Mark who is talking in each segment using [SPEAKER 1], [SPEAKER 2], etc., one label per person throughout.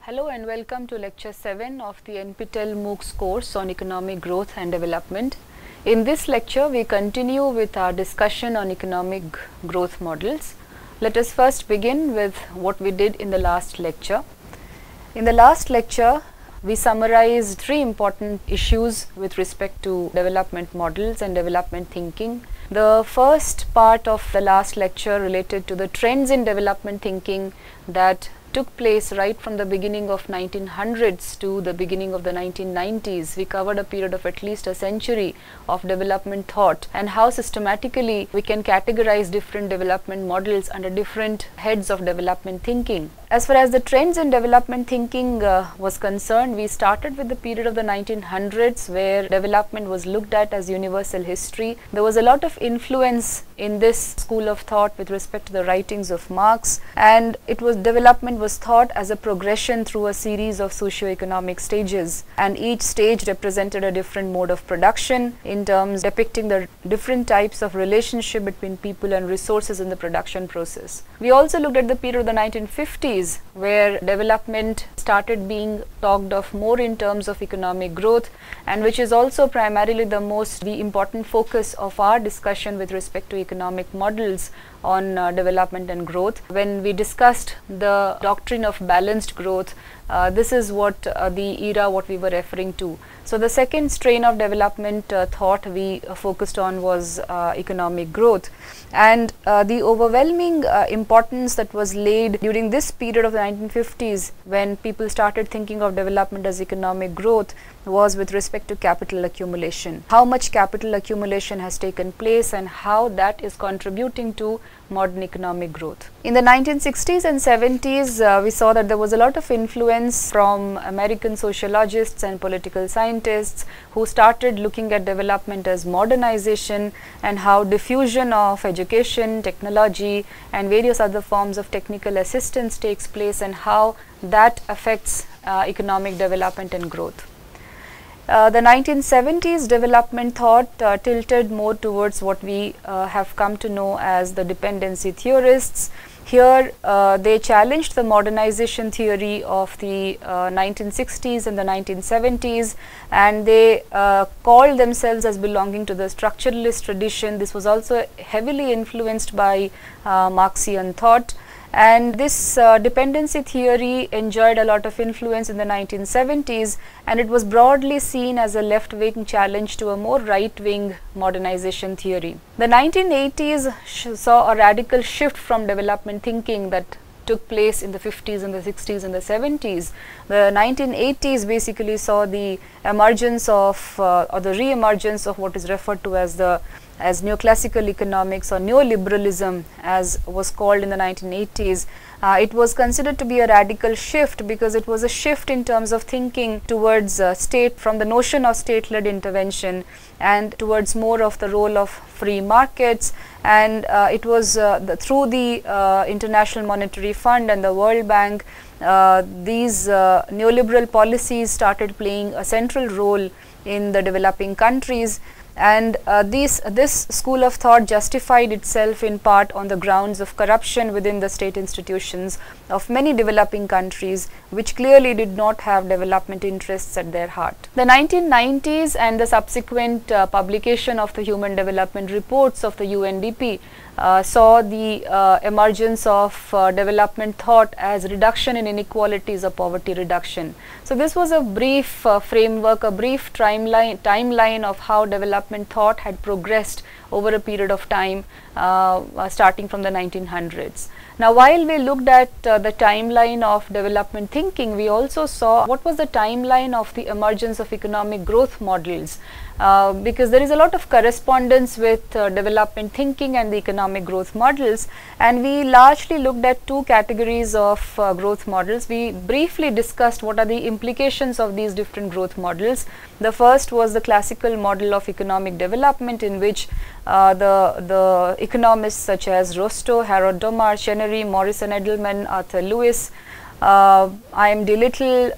[SPEAKER 1] Hello and welcome to lecture 7 of the NPTEL MOOCs course on economic growth and development. In this lecture, we continue with our discussion on economic growth models. Let us first begin with what we did in the last lecture. In the last lecture, we summarized 3 important issues with respect to development models and development thinking. The first part of the last lecture related to the trends in development thinking that took place right from the beginning of 1900s to the beginning of the 1990s. We covered a period of at least a century of development thought and how systematically we can categorize different development models under different heads of development thinking. As far as the trends in development thinking was concerned, we started with the period of the 1900s where development was looked at as universal history. There was a lot of influence in this school of thought with respect to the writings of Marx, and development was thought as a progression through a series of socio-economic stages, and each stage represented a different mode of production in terms depicting the different types of relationship between people and resources in the production process. We also looked at the period of the 1950s where development started being talked of more in terms of economic growth, and which is also primarily the important focus of our discussion with respect to economic models on development and growth. When we discussed the doctrine of balanced growth, this is what what we were referring to. So the second strain of development thought we focused on was economic growth, and the overwhelming importance that was laid during this period of the 1950s when people started thinking of development as economic growth was with respect to capital accumulation. How much capital accumulation has taken place and how that is contributing to modern economic growth. In the 1960s and 70s, we saw that there was a lot of influence from American sociologists and political scientists who started looking at development as modernization and how diffusion of education, technology and various other forms of technical assistance takes place and how that affects economic development and growth. The 1970s development thought tilted more towards what we have come to know as the dependency theorists. Here they challenged the modernization theory of the 1960s and the 1970s, and they called themselves as belonging to the structuralist tradition. This was also heavily influenced by Marxian thought. And this dependency theory enjoyed a lot of influence in the 1970s, and it was broadly seen as a left-wing challenge to a more right-wing modernization theory. The 1980s saw a radical shift from development thinking that took place in the 50s and the 60s and the 70s. The 1980s basically saw the emergence of or the re-emergence of what is referred to as neoclassical economics or neoliberalism, as was called in the 1980s. It was considered to be a radical shift because it was a shift in terms of thinking towards state, from the notion of state-led intervention and towards more of the role of free markets, and it was through the International Monetary Fund and the World Bank, these neoliberal policies started playing a central role in the developing countries. And this school of thought justified itself in part on the grounds of corruption within the state institutions of many developing countries, which clearly did not have development interests at their heart. The 1990s and the subsequent publication of the Human Development Reports of the UNDP saw the emergence of development thought as reduction in inequalities or poverty reduction. So this was a brief framework, a brief timeline of how development thought had progressed over a period of time starting from the 1900s. Now, while we looked at the timeline of development thinking, we also saw what was the timeline of the emergence of economic growth models, because there is a lot of correspondence with development thinking and the economic growth models, and we largely looked at 2 categories of growth models. We briefly discussed what are the implications of these different growth models. The first was the classical model of economic development, in which the economists such as Rostow, Harold Domar, Chenery, Morrison Edelman, Arthur Lewis, I.M.D. Little,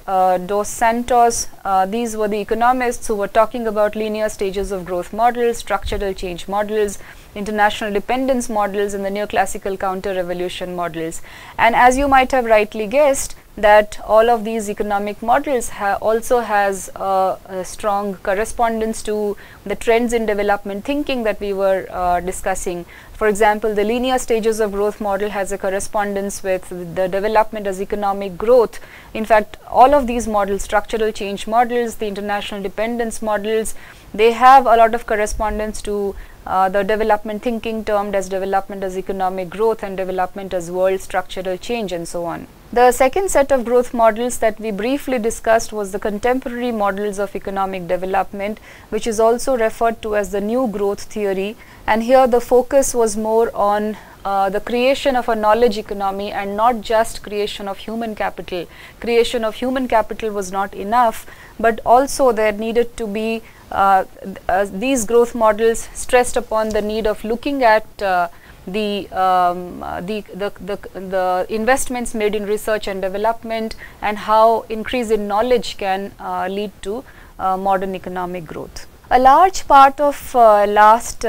[SPEAKER 1] Dos Santos, these were the economists who were talking about linear stages of growth models, structural change models, international dependence models, and the neoclassical counter-revolution models. And as you might have rightly guessed, that all of these economic models also has a strong correspondence to the trends in development thinking that we were discussing. For example, the linear stages of growth model has a correspondence with the development as economic growth. In fact, all of these models, structural change models, the international dependence models, they have a lot of correspondence to the development thinking termed as development as economic growth and development as world structural change and so on. The second set of growth models that we briefly discussed was the contemporary models of economic development, which is also referred to as the new growth theory, and here the focus was more on the creation of a knowledge economy and not just creation of human capital. Creation of human capital was not enough, but also there needed to be these growth models stressed upon the need of looking at the investments made in research and development and how increase in knowledge can lead to modern economic growth. A large part of last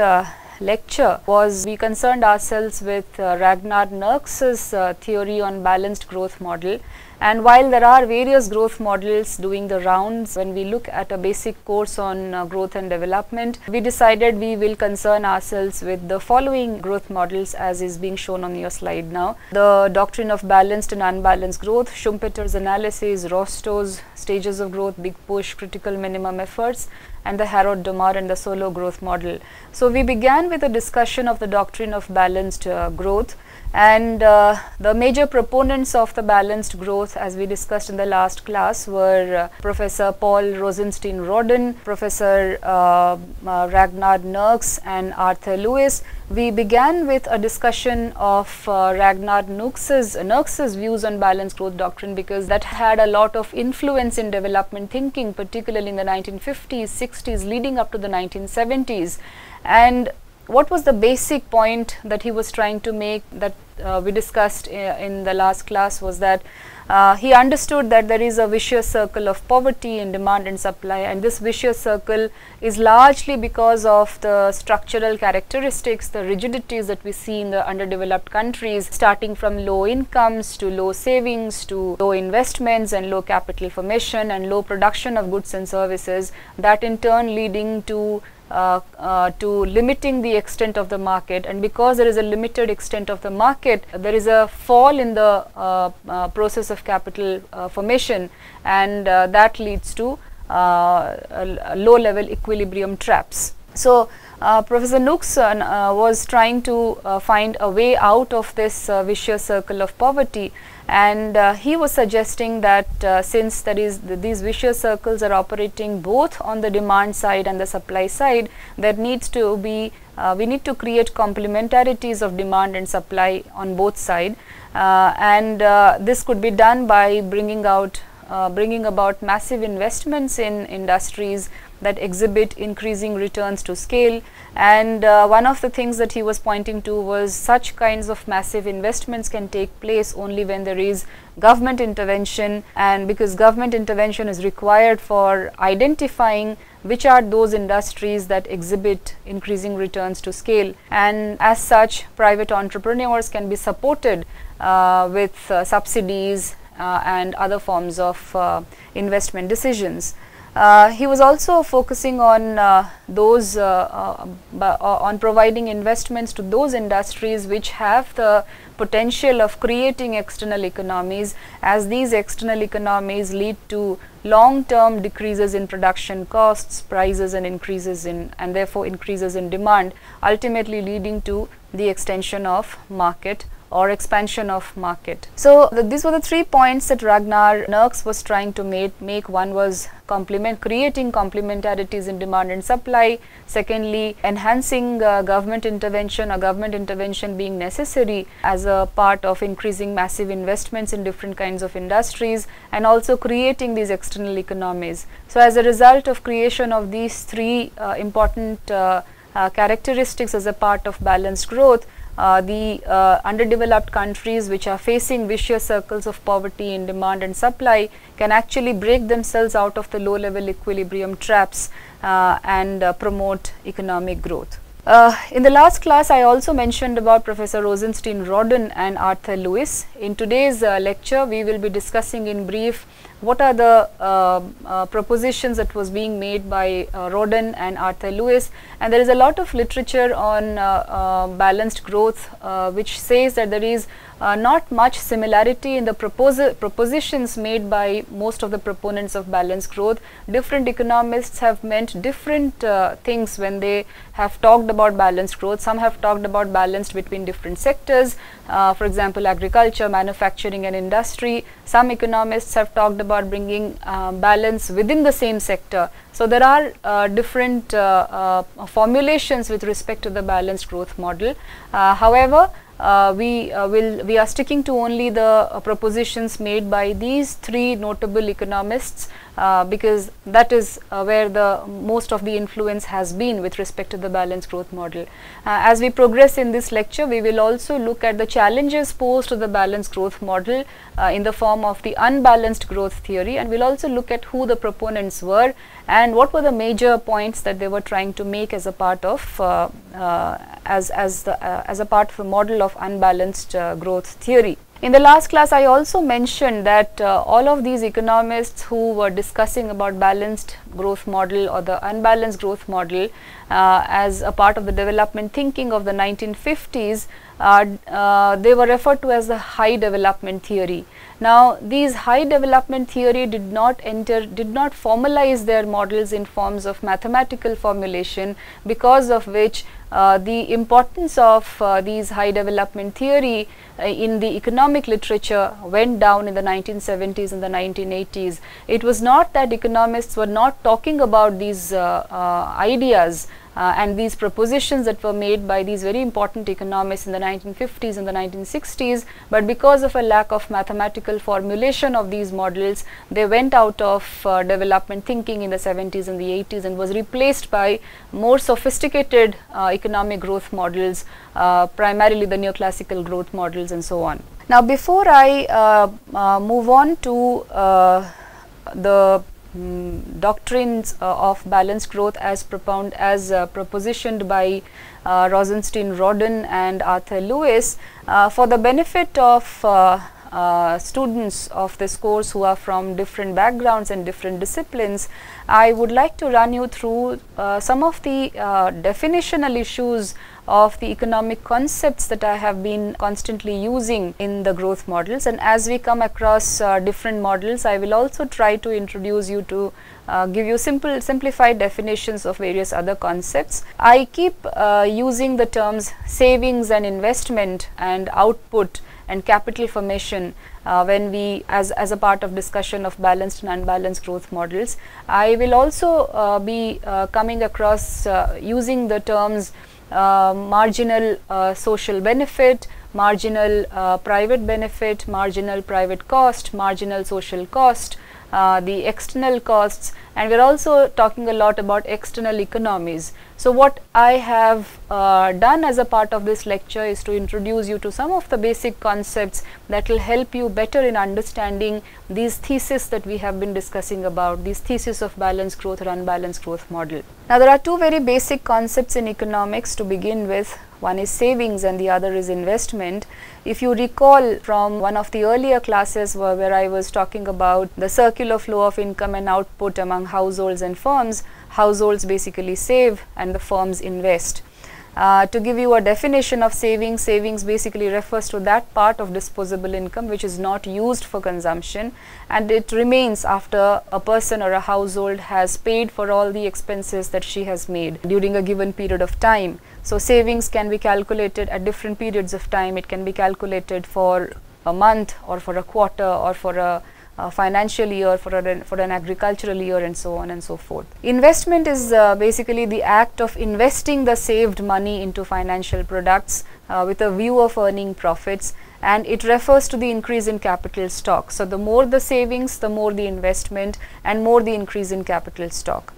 [SPEAKER 1] lecture was we concerned ourselves with Ragnar Nurks's theory on balanced growth model. And while there are various growth models doing the rounds, when we look at a basic course on growth and development, we decided we will concern ourselves with the following growth models as is being shown on your slide now. The doctrine of balanced and unbalanced growth, Schumpeter's analysis, Rostow's stages of growth, big push, critical minimum efforts, and the Harrod-Domar and the solo growth model. So we began with a discussion of the doctrine of balanced growth. And the major proponents of the balanced growth, as we discussed in the last class, were Professor Paul Rosenstein-Rodin, Professor Ragnar Nurks, and Arthur Lewis. We began with a discussion of Ragnar Nurks's views on balanced growth doctrine, because that had a lot of influence in development thinking, particularly in the 1950s, 60s, leading up to the 1970s. And what was the basic point that he was trying to make that we discussed in the last class was that he understood that there is a vicious circle of poverty in demand and supply, and this vicious circle is largely because of the structural characteristics, the rigidities that we see in the underdeveloped countries, starting from low incomes to low savings to low investments and low capital formation and low production of goods and services, that in turn leading to limiting the extent of the market. And because there is a limited extent of the market, there is a fall in the process of capital formation, and that leads to low level equilibrium traps. So Professor Nurks was trying to find a way out of this vicious circle of poverty, and he was suggesting that since these vicious circles are operating both on the demand side and the supply side, there needs to be we need to create complementarities of demand and supply on both sides, and this could be done by bringing about massive investments in industries that exhibit increasing returns to scale. And one of the things that he was pointing to was such kinds of massive investments can take place only when there is government intervention, and because government intervention is required for identifying which are those industries that exhibit increasing returns to scale, and as such private entrepreneurs can be supported with subsidies and other forms of investment decisions. He was also focusing on on providing investments to those industries which have the potential of creating external economies, as these external economies lead to long-term decreases in production costs, prices, and and therefore increases in demand, ultimately leading to the extension of market or expansion of market. So these were the 3 points that Ragnar Nurks was trying to make. One was creating complementarities in demand and supply. Secondly, enhancing government intervention, or government intervention being necessary as a part of increasing massive investments in different kinds of industries, and also creating these external economies. So as a result of creation of these 3 important characteristics as a part of balanced growth, the underdeveloped countries which are facing vicious circles of poverty in demand and supply can actually break themselves out of the low level equilibrium traps and promote economic growth. In the last class, I also mentioned about Professor Rosenstein-Rodin and Arthur Lewis. In today's lecture, we will be discussing in brief what are the propositions that was being made by Rodin and Arthur Lewis. And there is a lot of literature on balanced growth which says that there is not much similarity in the propositions made by most of the proponents of balanced growth. Different economists have meant different things when they have talked about balanced growth. Some have talked about balanced between different sectors, for example, agriculture, manufacturing and industry. Some economists have talked about bringing balance within the same sector. So there are different formulations with respect to the balanced growth model. However, we are sticking to only the propositions made by these three notable economists because that is where the most of the influence has been with respect to the balanced growth model. As we progress in this lecture, we will also look at the challenges posed to the balanced growth model in the form of the unbalanced growth theory, and we'll also look at who the proponents were and what were the major points that they were trying to make as a part of as a part of the model of unbalanced growth theory. In the last class, I also mentioned that all of these economists who were discussing about balanced growth model or the unbalanced growth model as a part of the development thinking of the 1950s, they were referred to as the high development theory. Now, these high development theory did not formalize their models in forms of mathematical formulation, because of which the importance of these high development theory in the economic literature went down in the 1970s and the 1980s. It was not that economists were not talking about these ideas and these propositions that were made by these very important economists in the 1950s and the 1960s, but because of a lack of mathematical formulation of these models, they went out of development thinking in the 70s and the 80s and was replaced by more sophisticated economic growth models, primarily the neoclassical growth models and so on. Now, before I move on to the doctrines of balanced growth as propositioned by Rosenstein-Rodin and Arthur Lewis, for the benefit of students of this course who are from different backgrounds and different disciplines, I would like to run you through some of the definitional issues of the economic concepts that I have been constantly using in the growth models. And as we come across different models, I will also try to introduce you to give you simplified definitions of various other concepts. I keep using the terms savings and investment and output and capital formation when we as a part of discussion of balanced and unbalanced growth models. I will also be coming across using the terms marginal social benefit, marginal private benefit, marginal private cost, marginal social cost, the external costs, and we are also talking a lot about external economies. So what I have done as a part of this lecture is to introduce you to some of the basic concepts that will help you better in understanding these theses that we have been discussing about, these theses of balanced growth or unbalanced growth model. Now, there are two very basic concepts in economics to begin with. One is savings and the other is investment. If you recall from one of the earlier classes where I was talking about the circular flow of income and output among households and firms, households basically save and the firms invest. To give you a definition of savings, savings basically refers to that part of disposable income which is not used for consumption and it remains after a person or a household has paid for all the expenses that she has made during a given period of time. So savings can be calculated at different periods of time. It can be calculated for a month or for a quarter or for a financial year, for an agricultural year, and so on and so forth. Investment is basically the act of investing the saved money into financial products with a view of earning profits, and it refers to the increase in capital stock. So the more the savings, the more the investment and more the increase in capital stock.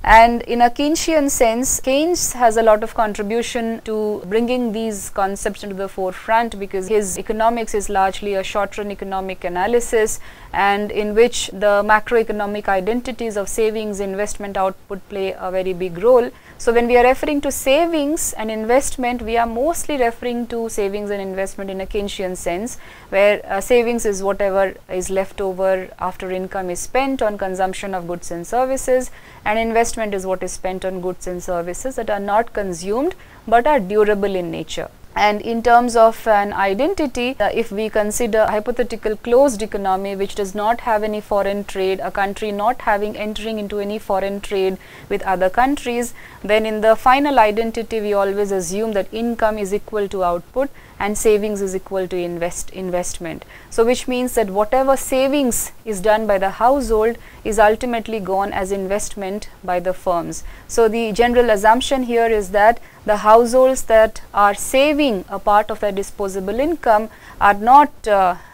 [SPEAKER 1] And in a Keynesian sense, Keynes has a lot of contribution to bringing these concepts into the forefront because his economics is largely a short-run economic analysis, and in which the macroeconomic identities of savings, investment, output play a very big role. So, when we are referring to savings and investment, we are mostly referring to savings and investment in a Keynesian sense, where savings is whatever is left over after income is spent on consumption of goods and services, and investment is what is spent on goods and services that are not consumed but are durable in nature. And in terms of an identity, if we consider a hypothetical closed economy which does not have any foreign trade, a country not entering into any foreign trade with other countries, then in the final identity we always assume that income is equal to output and savings is equal to investment. So, which means that whatever savings is done by the household is ultimately gone as investment by the firms. So, the general assumption here is that the households that are saving a part of their disposable income are not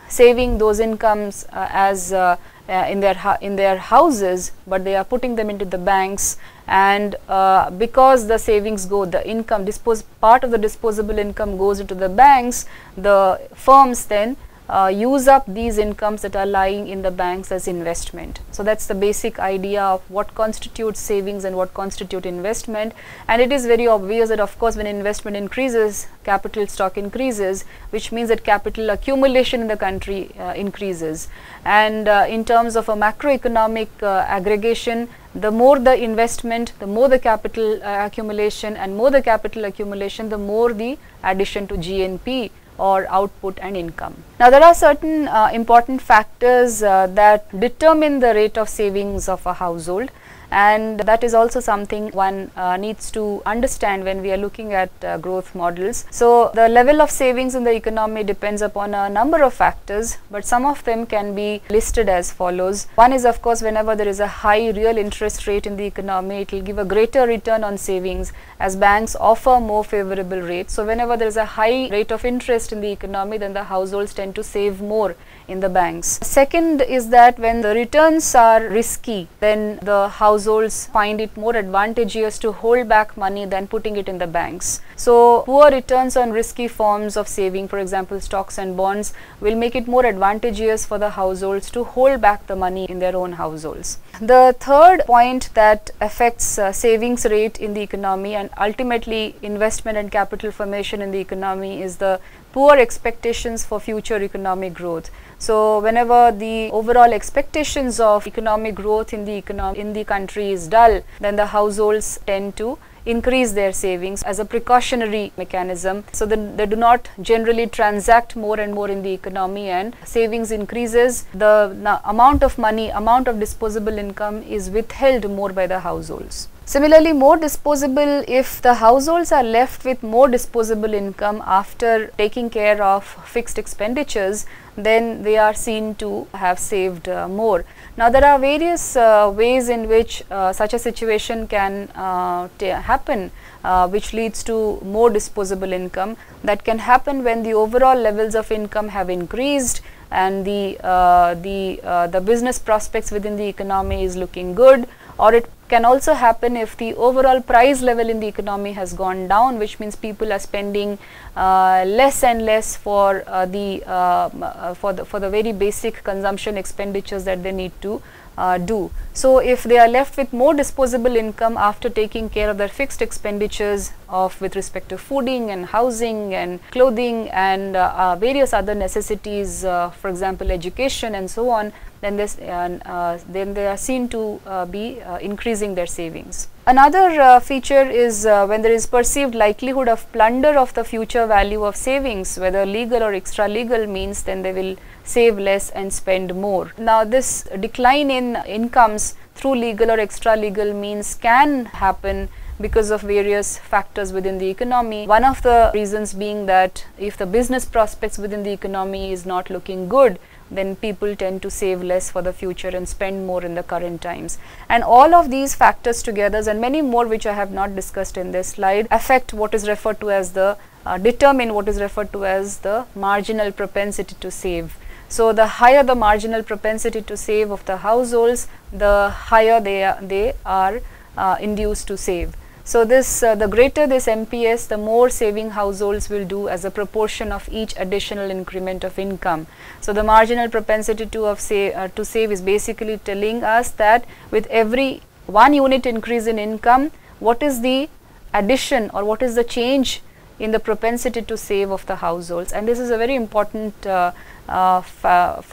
[SPEAKER 1] saving those incomes as in their houses, but they are putting them into the banks, and because the savings go, the income part of the disposable income goes into the banks, the firms then use up these incomes that are lying in the banks as investment. So, that is the basic idea of what constitutes savings and what constitute investment, and it is very obvious that of course when investment increases, capital stock increases, which means that capital accumulation in the country increases, and in terms of a macroeconomic aggregation, the more the investment, the more the capital accumulation, and more the capital accumulation, the more the addition to GNP or output and income. Now, there are certain important factors that determine the rate of savings of a household, and that is also something one needs to understand when we are looking at growth models. So, the level of savings in the economy depends upon a number of factors, but some of them can be listed as follows. One is of course whenever there is a high real interest rate in the economy, it will give a greater return on savings as banks offer more favorable rates. So, whenever there is a high rate of interest in the economy, then the households tend to save more in the banks. Second is that when the returns are risky, then the households find it more advantageous to hold back money than putting it in the banks. So, poor returns on risky forms of saving, for example stocks and bonds, will make it more advantageous for the households to hold back the money in their own households. The third point that affects savings rate in the economy and ultimately investment and capital formation in the economy is the poor expectations for future economic growth. So, whenever the overall expectations of economic growth in the country is dull, then the households tend to increase their savings as a precautionary mechanism. So, they do not generally transact more and more in the economy, and savings increases, the amount of money, amount of disposable income is withheld more by the households. Similarly, more disposable, if the households are left with more disposable income after taking care of fixed expenditures, then they are seen to have saved more. Now, there are various ways in which such a situation can happen, which leads to more disposable income. That can happen when the overall levels of income have increased and the business prospects within the economy is looking good, or it can also happen if the overall price level in the economy has gone down, which means people are spending less and less for the very basic consumption expenditures that they need to do. So, if they are left with more disposable income after taking care of their fixed expenditures with respect to fooding and housing and clothing and various other necessities, for example education and so on, then they are seen to be increasing their savings. Another feature is when there is perceived likelihood of plunder of the future value of savings, whether legal or extra legal means, then they will save less and spend more. Now, this decline in incomes through legal or extra legal means can happen because of various factors within the economy. One of the reasons being that if the business prospects within the economy is not looking good, then people tend to save less for the future and spend more in the current times. And all of these factors together and many more which I have not discussed in this slide affect what is referred to as the determine what is referred to as the marginal propensity to save. So, the higher the marginal propensity to save of the households, the higher they are induced to save. So this the greater this MPS, the more saving households will do as a proportion of each additional increment of income. So the marginal propensity to save is basically telling us that with every 1 unit increase in income, what is the addition or what is the change in the propensity to save of the households, and this is a very important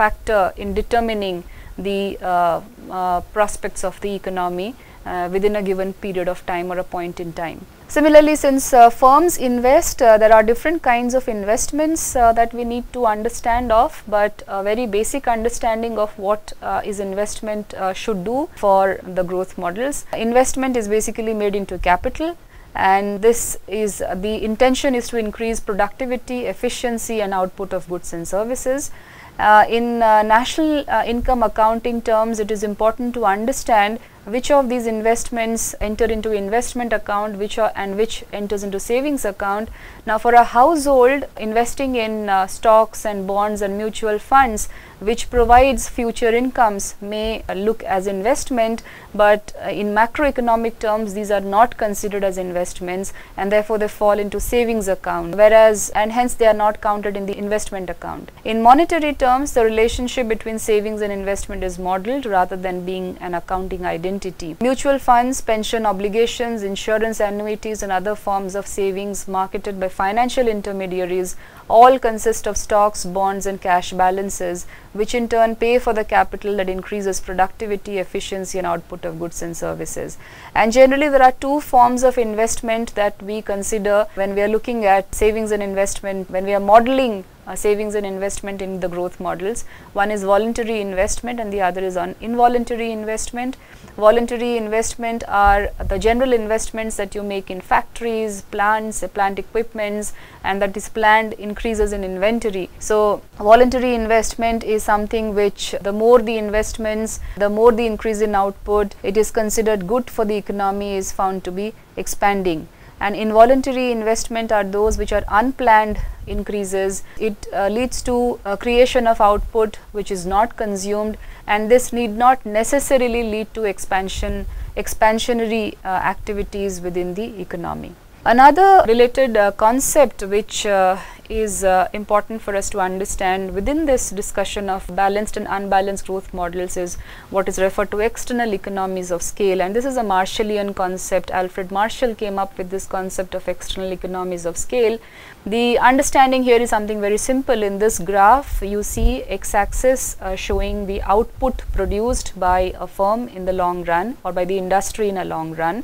[SPEAKER 1] factor in determining the prospects of the economy within a given period of time or a point in time. Similarly, since firms invest, there are different kinds of investments that we need to understand of, but a very basic understanding of what is investment should do for the growth models. Investment is basically made into capital, and this is the intention is to increase productivity, efficiency and output of goods and services. In national income accounting terms, it is important to understand which of these investments enter into investment account, which enters into savings account. Now, for a household, investing in stocks and bonds and mutual funds which provides future incomes may look as investment, but in macroeconomic terms these are not considered as investments, and therefore they fall into savings account, whereas and hence they are not counted in the investment account. In monetary terms, the relationship between savings and investment is modeled rather than being an accounting identity. Mutual funds, pension obligations, insurance annuities and other forms of savings marketed by financial intermediaries all consist of stocks, bonds and cash balances, which in turn pay for the capital that increases productivity, efficiency and output of goods and services. And generally there are two forms of investment that we consider when we are looking at savings and investment, when we are modeling savings and investment in the growth models. One is voluntary investment and the other is involuntary investment. Voluntary investment are the general investments that you make in factories, plants, plant equipments, and that is planned increases in inventory. So voluntary investment is something which the more the investments, the more the increase in output, it is considered good for the economy, is found to be expanding. And involuntary investment are those which are unplanned increases. It leads to creation of output which is not consumed, and this need not necessarily lead to expansionary activities within the economy. Another related concept which is important for us to understand within this discussion of balanced and unbalanced growth models is what is referred to external economies of scale, and this is a Marshallian concept. Alfred Marshall came up with this concept of external economies of scale. The understanding here is something very simple. In this graph you see x-axis showing the output produced by a firm in the long run or by the industry in a long run.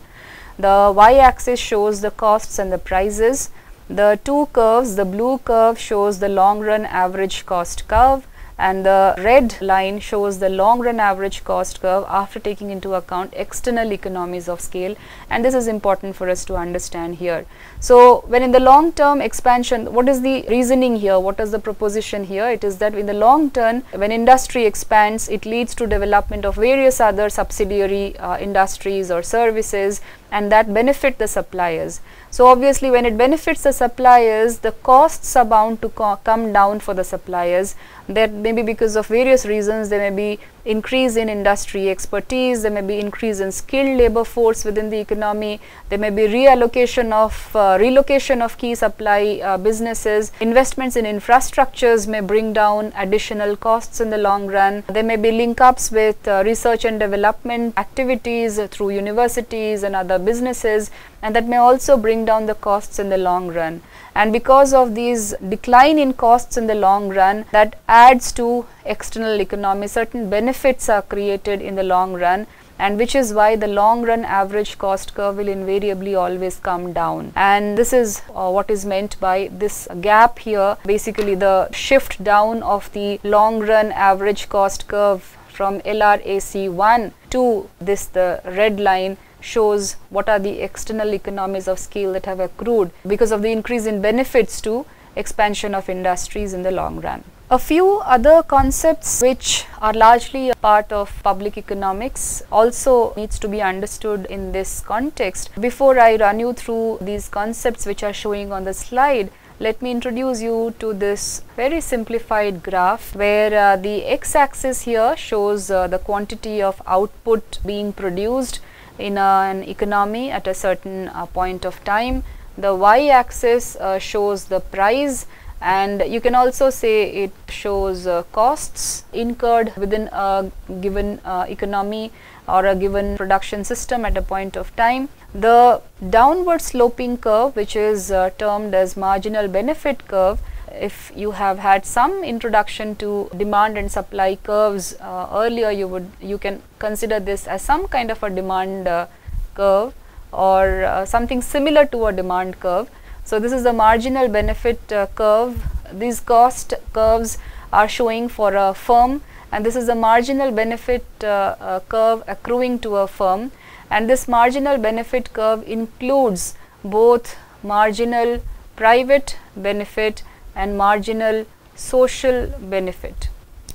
[SPEAKER 1] The y-axis shows the costs and the prices. The two curves, the blue curve shows the long run average cost curve, and the red line shows the long run average cost curve after taking into account external economies of scale, and this is important for us to understand here. So when in the long term expansion, what is the reasoning here, what is the proposition here? It is that in the long term, when industry expands, it leads to development of various other subsidiary industries or services, and that benefit the suppliers. So obviously when it benefits the suppliers, the costs are bound to come down for the suppliers. That may be because of various reasons. There may be increase in industry expertise, there may be increase in skilled labor force within the economy, there may be relocation of key supply businesses, investments in infrastructures may bring down additional costs in the long run, there may be link ups with research and development activities through universities and other businesses, and that may also bring down the costs in the long run. And because of these decline in costs in the long run, that adds to external economy, certain benefits are created in the long run, and which is why the long run average cost curve will invariably always come down. And this is what is meant by this gap here, basically the shift down of the long run average cost curve from LRAC1 to this, the red line shows what are the external economies of scale that have accrued because of the increase in benefits to expansion of industries in the long run. A few other concepts which are largely a part of public economics also needs to be understood in this context. Before I run you through these concepts which are showing on the slide, let me introduce you to this very simplified graph where the x-axis here shows the quantity of output being produced, in an economy at a certain point of time. The y-axis shows the price, and you can also say it shows costs incurred within a given economy or a given production system at a point of time. The downward sloping curve, which is termed as marginal benefit curve, if you have had some introduction to demand and supply curves earlier, you can consider this as some kind of a demand curve or something similar to a demand curve. So this is the marginal benefit curve. These cost curves are showing for a firm, and this is the marginal benefit curve accruing to a firm, and this marginal benefit curve includes both marginal private benefit and marginal social benefit.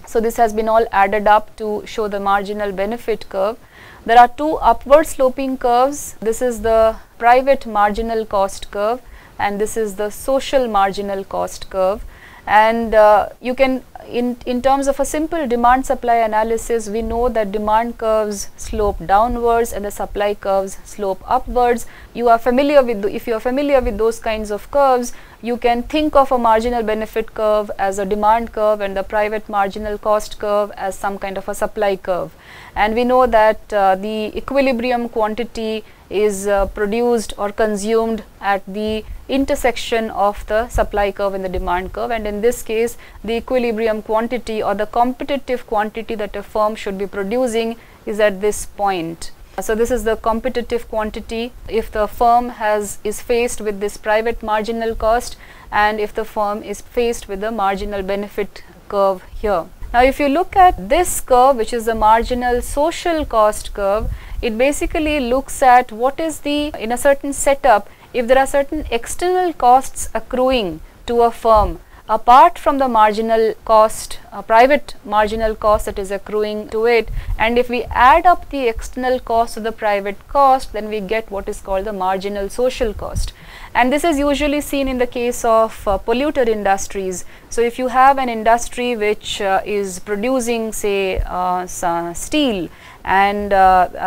[SPEAKER 1] So this has been all added up to show the marginal benefit curve. There are two upward sloping curves. This is the private marginal cost curve, and this is the social marginal cost curve. And you can, in terms of a simple demand supply analysis, we know that demand curves slope downwards and the supply curves slope upwards. You are familiar with if you are familiar with those kinds of curves, you can think of a marginal benefit curve as a demand curve and the private marginal cost curve as some kind of a supply curve. And we know that the equilibrium quantity is produced or consumed at the intersection of the supply curve and the demand curve, and in this case the equilibrium quantity or the competitive quantity that a firm should be producing is at this point. So this is the competitive quantity if the firm is faced with this private marginal cost, and if the firm is faced with the marginal benefit curve here. Now if you look at this curve, which is the marginal social cost curve, it basically looks at what is the, in a certain setup, if there are certain external costs accruing to a firm apart from the marginal cost, private marginal cost that is accruing to it, and if we add up the external cost to the private cost, then we get what is called the marginal social cost. And this is usually seen in the case of polluter industries. So if you have an industry which is producing, say, steel, and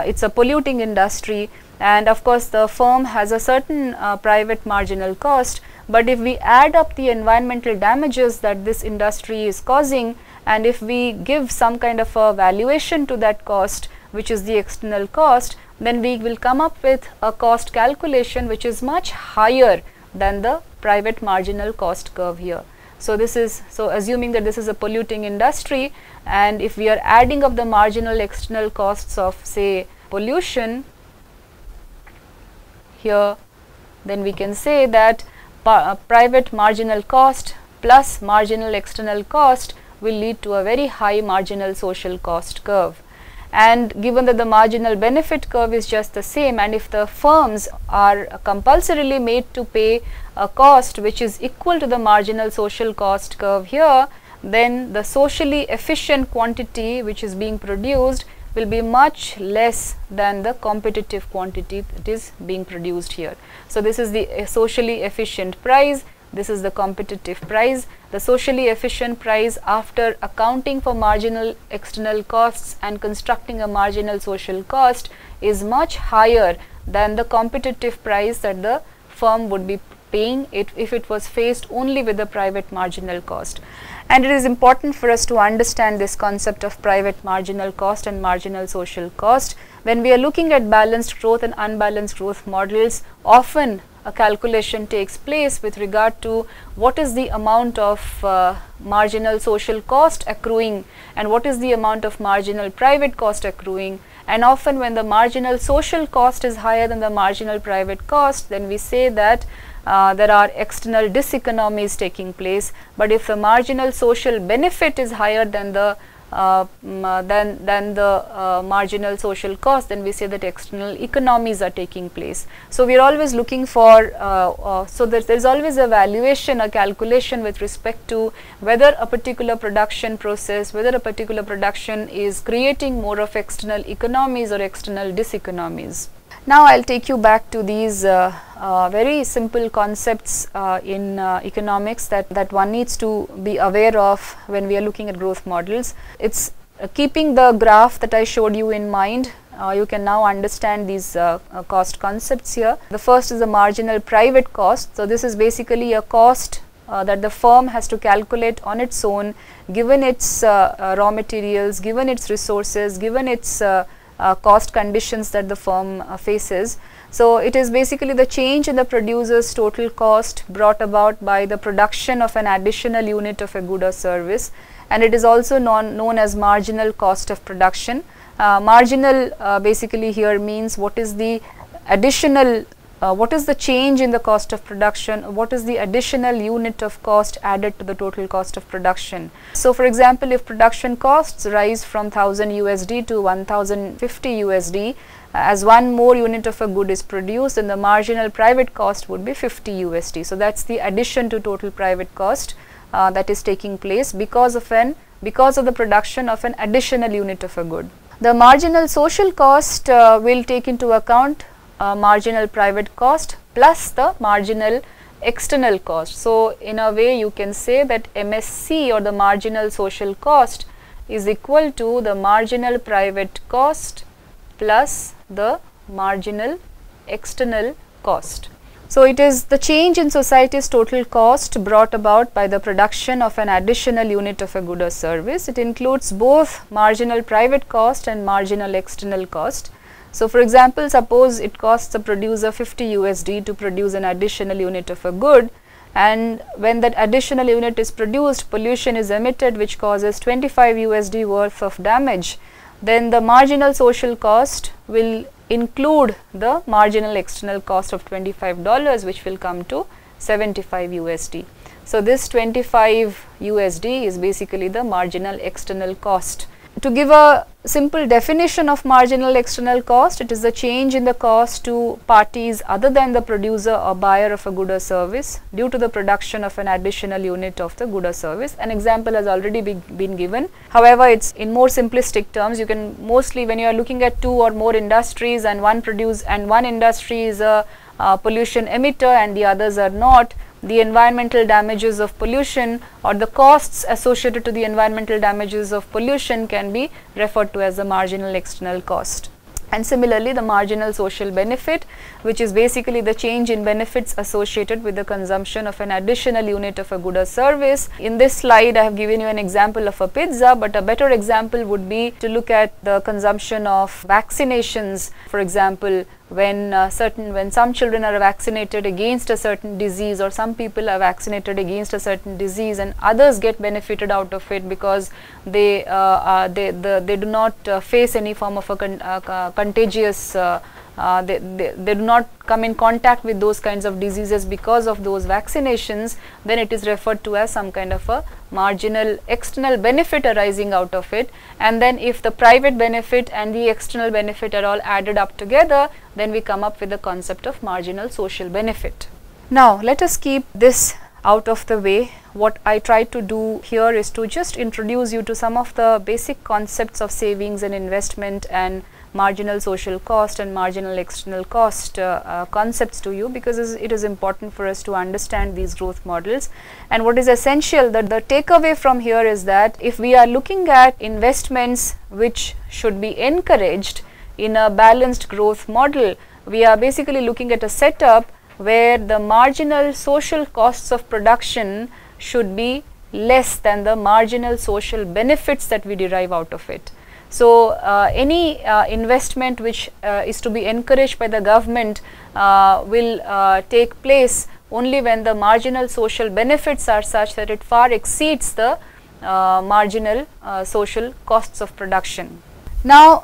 [SPEAKER 1] it's a polluting industry, and of course the firm has a certain private marginal cost, but if we add up the environmental damages that this industry is causing, and if we give some kind of a valuation to that cost, which is the external cost, then we will come up with a cost calculation which is much higher than the private marginal cost curve here. So this is, so assuming that this is a polluting industry, and if we are adding up the marginal external costs of, say, pollution here, then we can say that private marginal cost plus marginal external cost will lead to a very high marginal social cost curve. And given that the marginal benefit curve is just the same, and if the firms are compulsorily made to pay a cost which is equal to the marginal social cost curve here, then the socially efficient quantity which is being produced will be much less than the competitive quantity that is being produced here. So this is the socially efficient price, this is the competitive price. The socially efficient price, after accounting for marginal external costs and constructing a marginal social cost, is much higher than the competitive price that the firm would be paying if it was faced only with the private marginal cost. And it is important for us to understand this concept of private marginal cost and marginal social cost. When we are looking at balanced growth and unbalanced growth models, often a calculation takes place with regard to what is the amount of marginal social cost accruing and what is the amount of marginal private cost accruing. And often when the marginal social cost is higher than the marginal private cost, then we say that there are external diseconomies taking place. But if the marginal social benefit is higher than the marginal social cost, then we say that external economies are taking place. So we are always looking for, so there is always a valuation, a calculation with respect to whether a particular production process, whether a particular production is creating more of external economies or external diseconomies. Now I will take you back to these very simple concepts in economics that one needs to be aware of when we are looking at growth models. It's keeping the graph that I showed you in mind, you can now understand these cost concepts here. The first is the marginal private cost. So, this is basically a cost that the firm has to calculate on its own, given its raw materials, given its resources, given its cost conditions that the firm faces. So, it is basically the change in the producer's total cost brought about by the production of an additional unit of a good or service, and it is also known as marginal cost of production. Marginal basically here means what is the additional, what is the change in the cost of production, what is the additional unit of cost added to the total cost of production. So, for example, if production costs rise from 1000 USD to 1050 USD, as one more unit of a good is produced, then the marginal private cost would be 50 USD. So, that is the addition to total private cost that is taking place because of the production of an additional unit of a good. The marginal social cost will take into account marginal private cost plus the marginal external cost. So, in a way you can say that MSC, or the marginal social cost, is equal to the marginal private cost plus the marginal external cost. So, it is the change in society's total cost brought about by the production of an additional unit of a good or service. It includes both marginal private cost and marginal external cost. So, for example, suppose it costs the producer 50 USD to produce an additional unit of a good, and when that additional unit is produced, pollution is emitted which causes 25 USD worth of damage, then the marginal social cost will include the marginal external cost of $25, which will come to 75 USD. So, this 25 USD is basically the marginal external cost. To give a simple definition of marginal external cost, it is the change in the cost to parties other than the producer or buyer of a good or service due to the production of an additional unit of the good or service. An example has already been given. However, it is in more simplistic terms. You can mostly, when you are looking at two or more industries and one industry is a pollution emitter and the others are not, the environmental damages of pollution or the costs associated to the environmental damages of pollution can be referred to as the marginal external cost. And similarly, the marginal social benefit, which is basically the change in benefits associated with the consumption of an additional unit of a good or service. In this slide, I have given you an example of a pizza, but a better example would be to look at the consumption of vaccinations. For example, when some children are vaccinated against a certain disease, or some people are vaccinated against a certain disease and others get benefited out of it because they do not face any form of a contagious they do not come in contact with those kinds of diseases because of those vaccinations, then it is referred to as some kind of a marginal external benefit arising out of it. And then if the private benefit and the external benefit are all added up together, then we come up with the concept of marginal social benefit. Now, let us keep this out of the way. What I try to do here is to just introduce you to some of the basic concepts of savings and investment and marginal social cost and marginal external cost concepts to you, because it is important for us to understand these growth models. And what is essential, that the takeaway from here is that if we are looking at investments which should be encouraged in a balanced growth model, we are basically looking at a setup where the marginal social costs of production should be less than the marginal social benefits that we derive out of it. So, any investment which is to be encouraged by the government will take place only when the marginal social benefits are such that it far exceeds the marginal social costs of production. Now,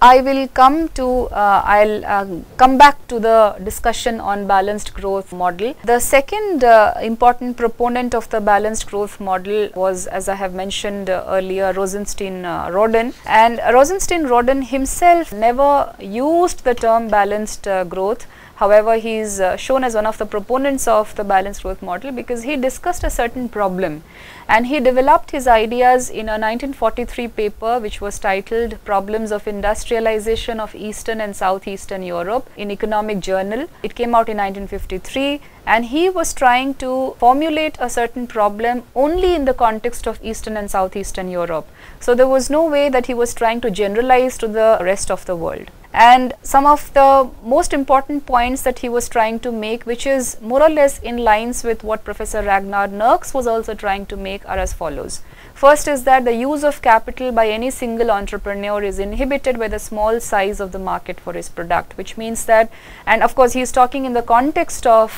[SPEAKER 1] I will come to, I'll come back to the discussion on balanced growth model. The second important proponent of the balanced growth model was, as I have mentioned earlier, Rosenstein-Rodin. And Rosenstein-Rodin himself never used the term balanced growth. However, he is shown as one of the proponents of the balanced growth model because he discussed a certain problem and he developed his ideas in a 1943 paper which was titled Problems of Industrialization of Eastern and Southeastern Europe in Economic Journal. It came out in 1953 and he was trying to formulate a certain problem only in the context of Eastern and Southeastern Europe. So there was no way that he was trying to generalize to the rest of the world. And some of the most important points that he was trying to make, which is more or less in lines with what Professor Ragnar Nurks was also trying to make, are as follows. First is that the use of capital by any single entrepreneur is inhibited by the small size of the market for his product, which means that, and of course he is talking in the context of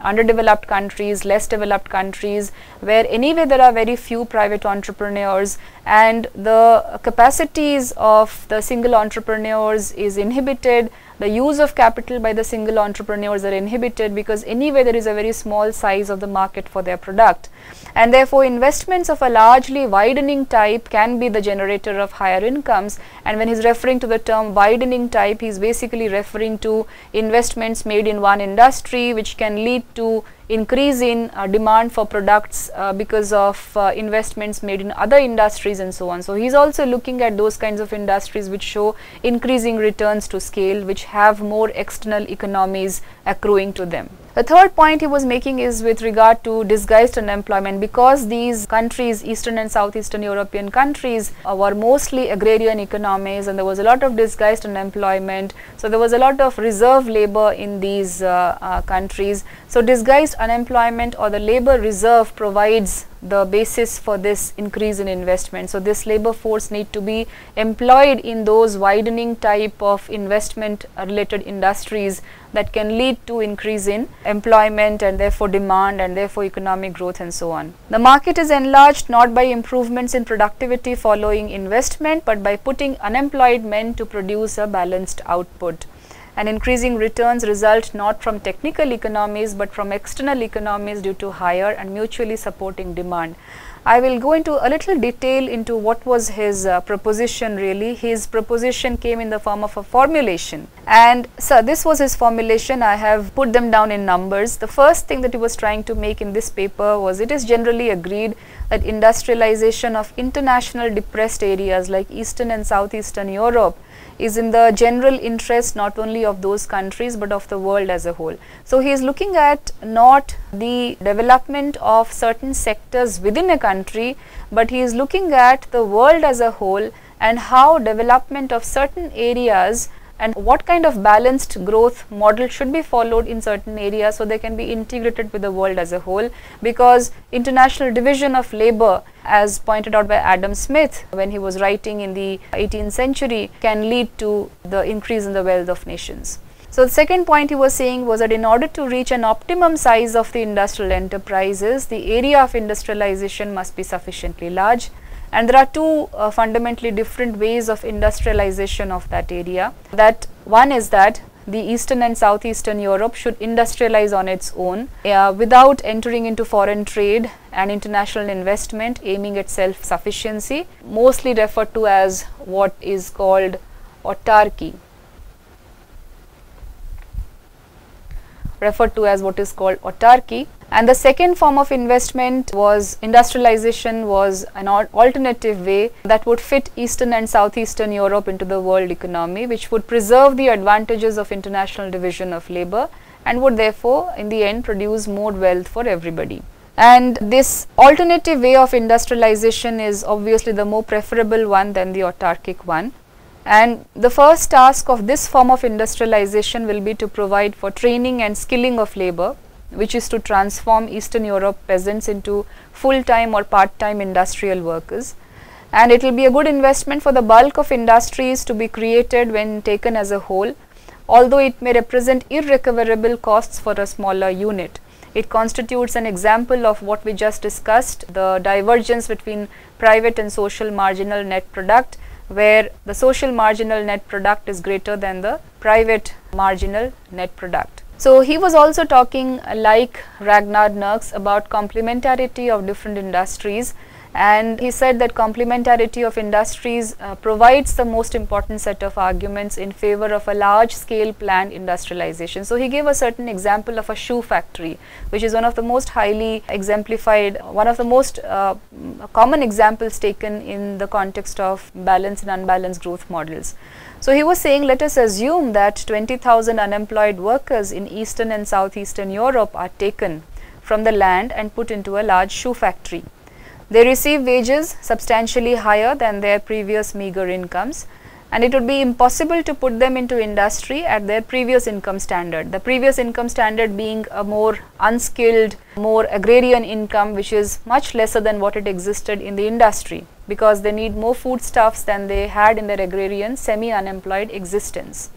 [SPEAKER 1] underdeveloped countries, less developed countries, where anyway there are very few private entrepreneurs and the capacities of the single entrepreneurs is inhibited. The use of capital by the single entrepreneurs are inhibited because anyway there is a very small size of the market for their product, and therefore investments of a largely widening type can be the generator of higher incomes. And when he is referring to the term widening type, he is basically referring to investments made in one industry which can lead to increase in demand for products because of investments made in other industries and so on. So he is also looking at those kinds of industries which show increasing returns to scale, which have more external economies accruing to them. The third point he was making is with regard to disguised unemployment. Because these countries, Eastern and Southeastern European countries, were mostly agrarian economies and there was a lot of disguised unemployment. So there was a lot of reserve labor in these countries. So disguised unemployment or the labor reserve provides the basis for this increase in investment. So this labor force need to be employed in those widening type of investment related industries that can lead to increase in employment and therefore demand and therefore economic growth and so on. The market is enlarged not by improvements in productivity following investment, but by putting unemployed men to produce a balanced output. And increasing returns result not from technical economies but from external economies due to higher and mutually supporting demand. I will go into a little detail into what was his proposition really. His proposition came in the form of a formulation, and so this was his formulation. I have put them down in numbers. The first thing that he was trying to make in this paper was, it is generally agreed that industrialization of international depressed areas like Eastern and Southeastern Europe is in the general interest not only of those countries but of the world as a whole. So he is looking at not the development of certain sectors within a country, but he is looking at the world as a whole and how development of certain areas and what kind of balanced growth model should be followed in certain areas so they can be integrated with the world as a whole, because international division of labor, as pointed out by Adam Smith when he was writing in the 18th century, can lead to the increase in the wealth of nations. So the second point he was saying was that in order to reach an optimum size of the industrial enterprises, the area of industrialization must be sufficiently large. And there are two fundamentally different ways of industrialization of that area. That one is that the Eastern and Southeastern Europe should industrialize on its own without entering into foreign trade and international investment, aiming at self-sufficiency, mostly referred to as what is called autarky. And the second form of investment was industrialization was an alternative way that would fit Eastern and Southeastern Europe into the world economy, which would preserve the advantages of international division of labor and would therefore in the end produce more wealth for everybody. And this alternative way of industrialization is obviously the more preferable one than the autarkic one. And the first task of this form of industrialization will be to provide for training and skilling of labor, which is to transform Eastern Europe peasants into full-time or part-time industrial workers. And it will be a good investment for the bulk of industries to be created when taken as a whole, although it may represent irrecoverable costs for a smaller unit. It constitutes an example of what we just discussed, the divergence between private and social marginal net product, where the social marginal net product is greater than the private marginal net product. So he was also talking, like Ragnar Nurks, about complementarity of different industries, And he said that complementarity of industries provides the most important set of arguments in favor of a large scale planned industrialization. So he gave a certain example of a shoe factory, which is one of the most highly exemplified, one of the most common examples taken in the context of balanced and unbalanced growth models. So he was saying, let us assume that 20,000 unemployed workers in Eastern and Southeastern Europe are taken from the land and put into a large shoe factory. They receive wages substantially higher than their previous meager incomes, and it would be impossible to put them into industry at their previous income standard. The previous income standard being a more unskilled, more agrarian income, which is much lesser than what it existed in the industry, because they need more foodstuffs than they had in their agrarian semi-unemployed existence.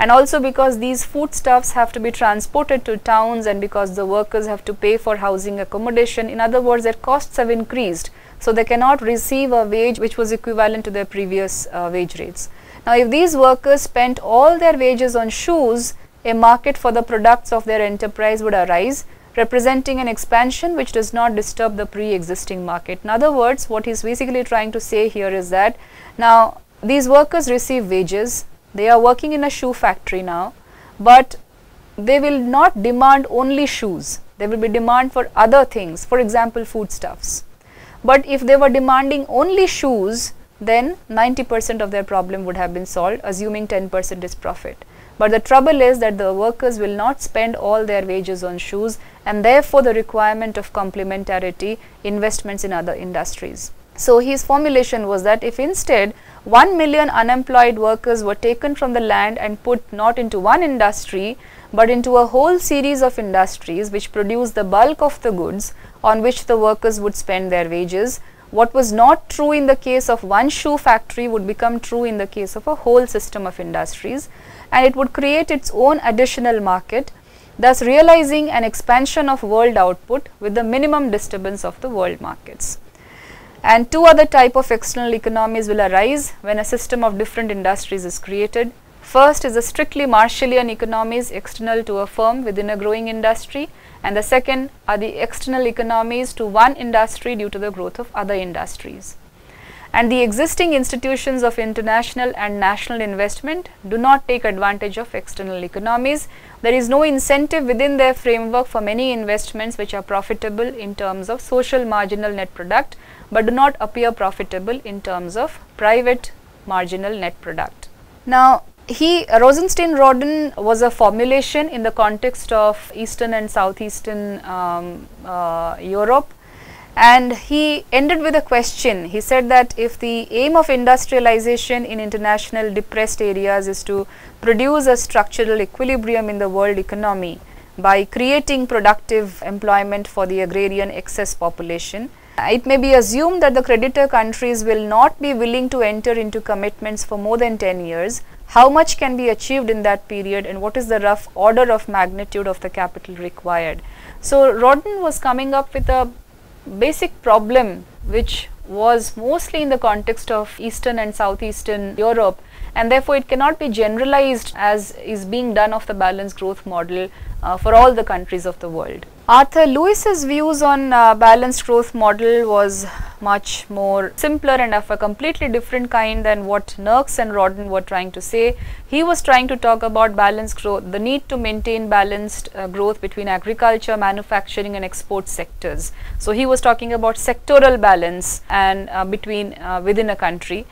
[SPEAKER 1] And also because these foodstuffs have to be transported to towns, and because the workers have to pay for housing accommodation. In other words, their costs have increased, so they cannot receive a wage which was equivalent to their previous wage rates. Now, if these workers spent all their wages on shoes, a market for the products of their enterprise would arise, representing an expansion which does not disturb the pre-existing market. In other words, what he is basically trying to say here is that now these workers receive wages. They are working in a shoe factory now, but they will not demand only shoes. There will be demand for other things, for example, foodstuffs. But if they were demanding only shoes, then 90% of their problem would have been solved, assuming 10% is profit. But the trouble is that the workers will not spend all their wages on shoes, and therefore the requirement of complementarity investments in other industries. So his formulation was that if instead 1 million unemployed workers were taken from the land and put not into one industry, but into a whole series of industries which produce the bulk of the goods on which the workers would spend their wages, what was not true in the case of one shoe factory would become true in the case of a whole system of industries, and it would create its own additional market, thus realizing an expansion of world output with the minimum disturbance of the world markets. And two other type of external economies will arise when a system of different industries is created. First is the strictly Marshallian economies external to a firm within a growing industry, and the second are the external economies to one industry due to the growth of other industries. And the existing institutions of international and national investment do not take advantage of external economies. There is no incentive within their framework for many investments which are profitable in terms of social marginal net product, but do not appear profitable in terms of private marginal net product. Now, Rosenstein-Rodin was a formulation in the context of Eastern and Southeastern Europe, and he ended with a question. He said that if the aim of industrialization in international depressed areas is to produce a structural equilibrium in the world economy by creating productive employment for the agrarian excess population, it may be assumed that the creditor countries will not be willing to enter into commitments for more than 10 years. How much can be achieved in that period, and what is the rough order of magnitude of the capital required? So Rodin was coming up with a basic problem which was mostly in the context of Eastern and Southeastern Europe, and therefore it cannot be generalized as is being done of the balanced growth model for all the countries of the world. Arthur Lewis's views on balanced growth model was much more simpler and of a completely different kind than what Nurks and Rodin were trying to say. He was trying to talk about balanced growth, the need to maintain balanced growth between agriculture, manufacturing and export sectors. So he was talking about sectoral balance and within a country.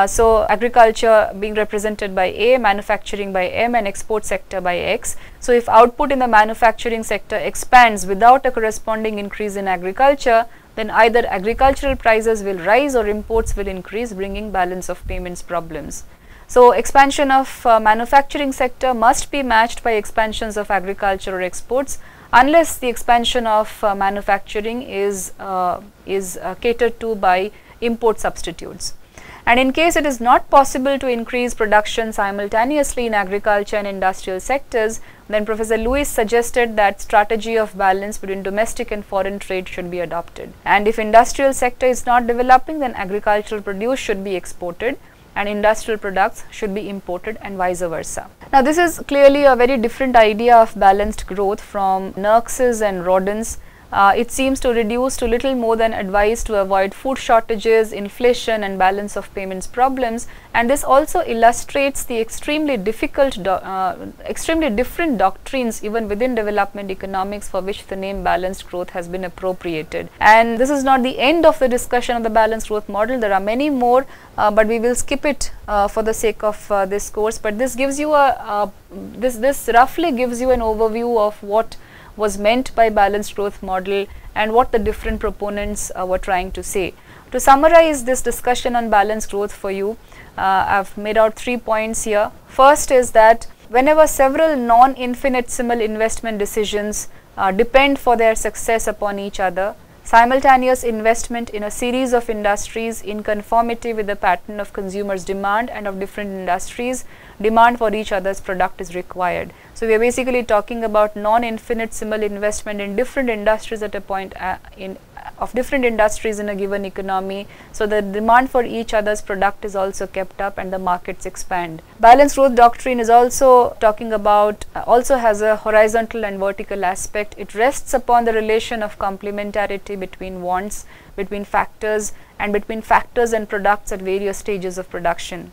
[SPEAKER 1] So agriculture being represented by A, manufacturing by M and export sector by X. So if output in the manufacturing sector expands without a corresponding increase in agriculture, then either agricultural prices will rise or imports will increase, bringing balance of payments problems. So expansion of manufacturing sector must be matched by expansions of agriculture or exports, unless the expansion of manufacturing is catered to by import substitutes. And in case it is not possible to increase production simultaneously in agriculture and industrial sectors, then Professor Lewis suggested that strategy of balance between domestic and foreign trade should be adopted. And if industrial sector is not developing, then agricultural produce should be exported and industrial products should be imported, and vice versa. Now this is clearly a very different idea of balanced growth from Nurks's and Rodin's. It seems to reduce to little more than advice to avoid food shortages, inflation and balance of payments problems, and this also illustrates the extremely different doctrines even within development economics for which the name balanced growth has been appropriated. And this is not the end of the discussion of the balanced growth model. There are many more, but we will skip it for the sake of this course, but this gives you this roughly gives you an overview of what was meant by balanced growth model and what the different proponents were trying to say. To summarize this discussion on balanced growth for you, I have made out 3 points here. First is that whenever several non-infinitesimal investment decisions depend for their success upon each other, simultaneous investment in a series of industries in conformity with the pattern of consumers' demand and of different industries' demand for each other's product is required. So, we are basically talking about non-infinitesimal investment in different industries at a point of different industries in a given economy. So, the demand for each other's product is also kept up and the markets expand. Balanced growth doctrine is also talking about, also has a horizontal and vertical aspect. It rests upon the relation of complementarity between wants, between factors and products at various stages of production.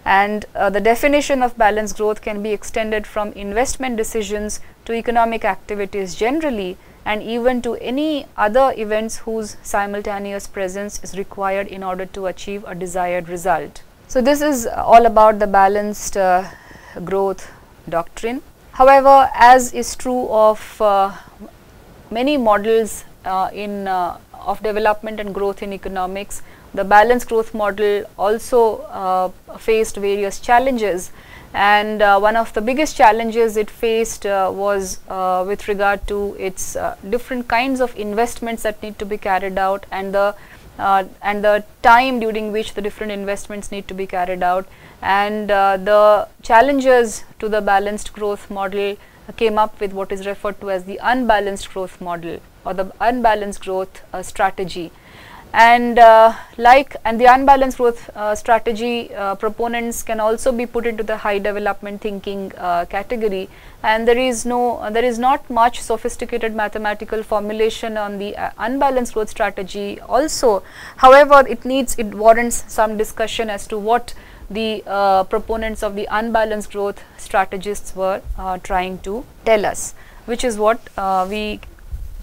[SPEAKER 1] And the definition of balanced growth can be extended from investment decisions to economic activities generally, and even to any other events whose simultaneous presence is required in order to achieve a desired result. So, this is all about the balanced growth doctrine. However, as is true of many models of development and growth in economics, the balanced growth model also faced various challenges, and one of the biggest challenges it faced was with regard to its different kinds of investments that need to be carried out, and the time during which the different investments need to be carried out, and the challenges to the balanced growth model came up with what is referred to as the unbalanced growth model or the unbalanced growth strategy. And the unbalanced growth strategy proponents can also be put into the high development thinking category, and there is not much sophisticated mathematical formulation on the unbalanced growth strategy also. However, it warrants some discussion as to what the proponents of the unbalanced growth strategists were trying to tell us, which is what we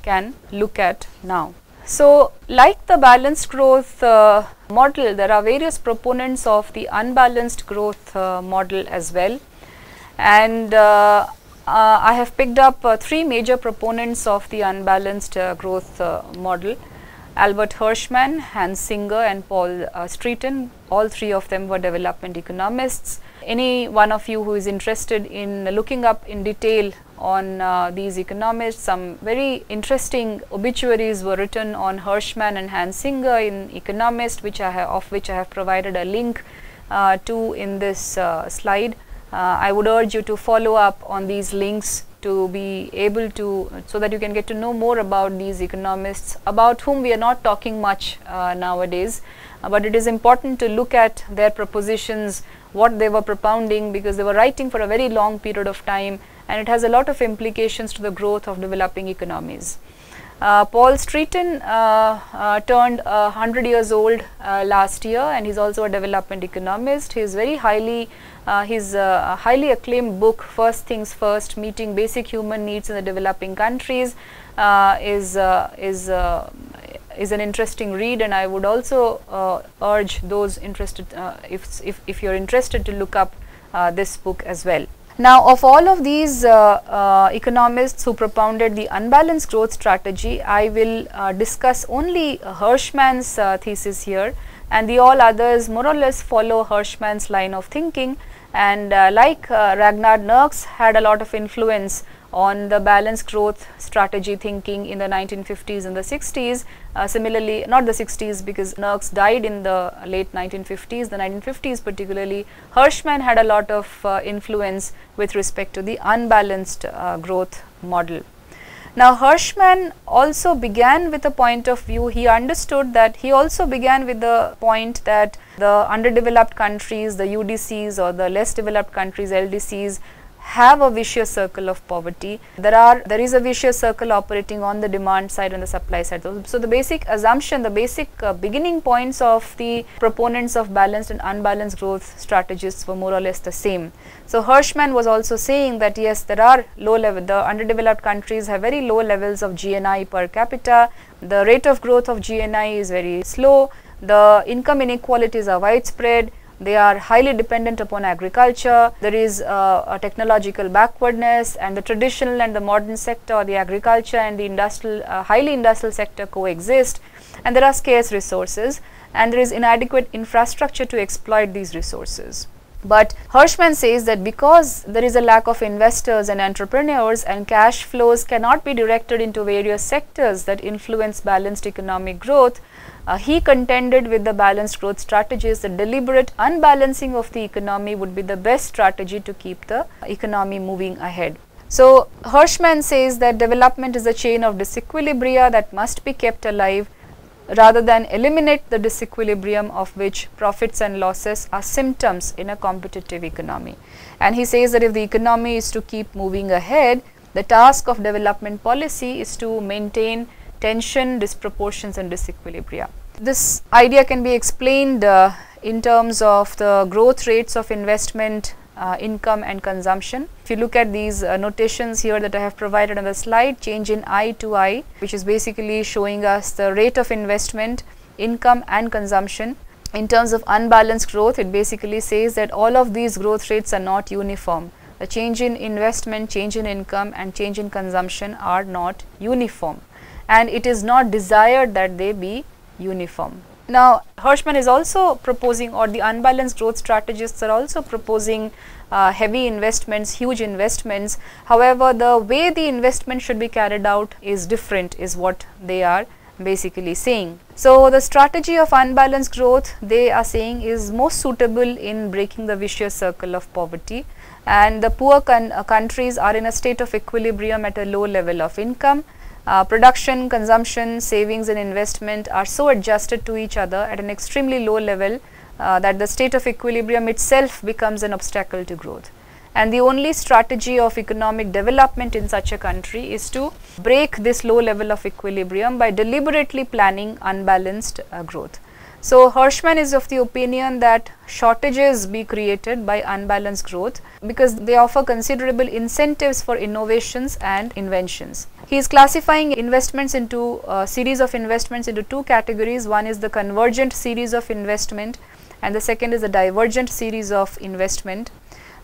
[SPEAKER 1] can look at now. So, like the balanced growth model, there are various proponents of the unbalanced growth model as well, and I have picked up 3 major proponents of the unbalanced growth model: Albert Hirschman, Hans Singer and Paul Streeton. All 3 of them were development economists. Any one of you who is interested in looking up in detail on these economists, some very interesting obituaries were written on Hirschman and Hans Singer in Economist, of which I have provided a link to in this slide. I would urge you to follow up on these links to be able to, so that you can get to know more about these economists, about whom we are not talking much nowadays, but it is important to look at their propositions, what they were propounding, because they were writing for a very long period of time, and it has a lot of implications to the growth of developing economies. Paul Streeton turned 100 years old last year, and he is also a development economist. He is very highly his highly acclaimed book, First Things First: Meeting Basic Human Needs in the Developing Countries, is an interesting read, and I would also urge those interested, if you are interested, to look up this book as well. Now, of all of these economists who propounded the unbalanced growth strategy, I will discuss only Hirschman's thesis here, and the all others more or less follow Hirschman's line of thinking, and like Ragnar Nurks had a lot of influence on the balanced growth strategy thinking in the 1950s and the 60s. Similarly, not the 60s, because Nurks died in the late 1950s, the 1950s particularly, Hirschman had a lot of influence with respect to the unbalanced growth model. Now, Hirschman also began with a point of view, he understood that, he also began with the point that the underdeveloped countries, the UDCs, or the less developed countries, LDCs, have a vicious circle of poverty. There is a vicious circle operating on the demand side and the supply side. So the basic assumption, the basic beginning points of the proponents of balanced and unbalanced growth strategies were more or less the same. So Hirschman was also saying that yes, there are low level, the underdeveloped countries have very low levels of GNI per capita, the rate of growth of GNI is very slow, the income inequalities are widespread, they are highly dependent upon agriculture, there is a technological backwardness, and the traditional and the modern sector, the agriculture and the industrial, highly industrial sector coexist, and there are scarce resources, and there is inadequate infrastructure to exploit these resources. But Hirschman says that because there is a lack of investors and entrepreneurs and cash flows cannot be directed into various sectors that influence balanced economic growth, he contended with the balanced growth strategies that deliberate unbalancing of the economy would be the best strategy to keep the economy moving ahead. So Hirschman says that development is a chain of disequilibria that must be kept alive rather than eliminate the disequilibrium of which profits and losses are symptoms in a competitive economy. And he says that if the economy is to keep moving ahead, the task of development policy is to maintain tension, disproportions and disequilibria. This idea can be explained in terms of the growth rates of investment, income and consumption. If you look at these notations here that I have provided on the slide, change in I to I, which is basically showing us the rate of investment, income and consumption. In terms of unbalanced growth, it basically says that all of these growth rates are not uniform. The change in investment, change in income and change in consumption are not uniform, and it is not desired that they be uniform. Now Hirschman is also proposing, or the unbalanced growth strategists are also proposing heavy investments, huge investments. However, the way the investment should be carried out is different, is what they are basically saying. So the strategy of unbalanced growth, they are saying, is most suitable in breaking the vicious circle of poverty, and the poor countries are in a state of equilibrium at a low level of income. Production, consumption, savings and investment are so adjusted to each other at an extremely low level that the state of equilibrium itself becomes an obstacle to growth. And the only strategy of economic development in such a country is to break this low level of equilibrium by deliberately planning unbalanced growth. So Hirschman is of the opinion that shortages be created by unbalanced growth because they offer considerable incentives for innovations and inventions. He is classifying investments into series of investments into two categories. One is the convergent series of investment and the second is the divergent series of investment.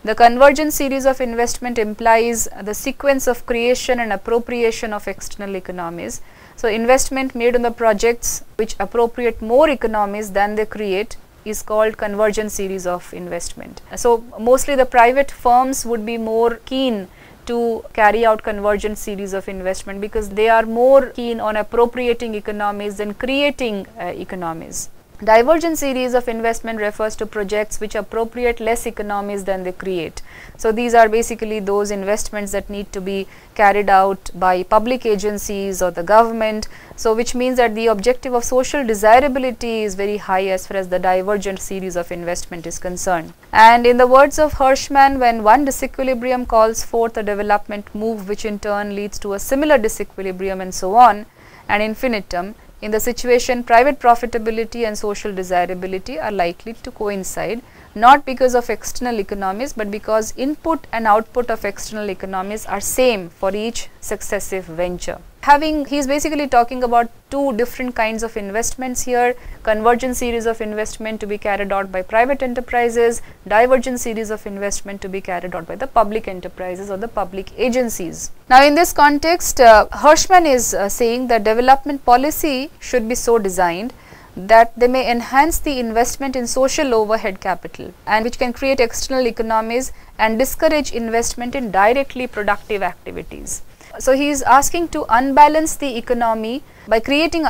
[SPEAKER 1] The convergent series of investment implies the sequence of creation and appropriation of external economies. So investment made on the projects which appropriate more economies than they create is called convergent series of investment. So mostly the private firms would be more keen to carry out convergent series of investment because they are more keen on appropriating economies than creating economies. Divergent series of investment refers to projects which appropriate less economies than they create. So these are basically those investments that need to be carried out by public agencies or the government. So which means that the objective of social desirability is very high as far as the divergent series of investment is concerned. And in the words of Hirschman, when one disequilibrium calls forth a development move which in turn leads to a similar disequilibrium and so on, and infinitum, in the situation, private profitability and social desirability are likely to coincide, not because of external economies, but because input and output of external economies are same for each successive venture. He is basically talking about two different kinds of investments here: convergent series of investment to be carried out by private enterprises, divergent series of investment to be carried out by the public enterprises or the public agencies. Now in this context, Hirschman is saying that development policy should be so designed that they may enhance the investment in social overhead capital and which can create external economies and discourage investment in directly productive activities. So he is asking to unbalance the economy by creating,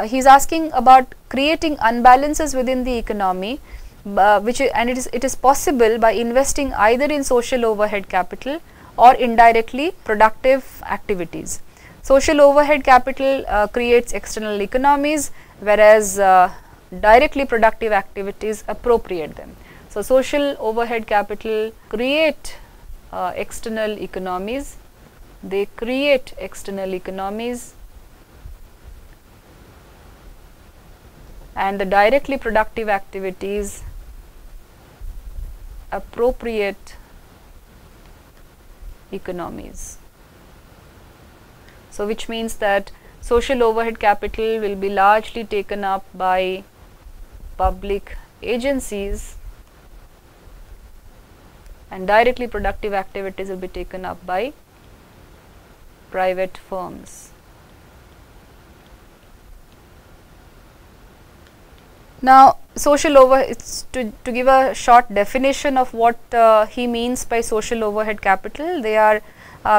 [SPEAKER 1] he is asking about creating unbalances within the economy, it is possible by investing either in social overhead capital or indirectly productive activities. Social overhead capital creates external economies, whereas directly productive activities appropriate them. So social overhead capital create external economies, they create external economies, and the directly productive activities appropriate economies. So, which means that social overhead capital will be largely taken up by public agencies and directly productive activities will be taken up by private firms. Now, social overhead, to give a short definition of what he means by social overhead capital, they are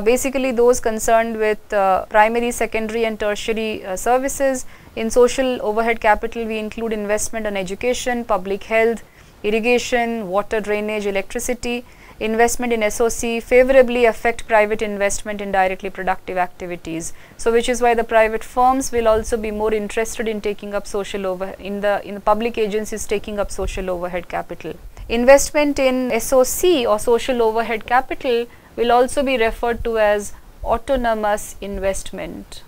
[SPEAKER 1] basically those concerned with primary, secondary and tertiary services. In social overhead capital, we include investment on education, public health, irrigation, water drainage, electricity. Investment in SOC favorably affect private investment in directly productive activities. So, which is why the private firms will also be more interested in taking up social overhead, in the public agencies taking up social overhead capital. Investment in SOC or social overhead capital will also be referred to as autonomous investment.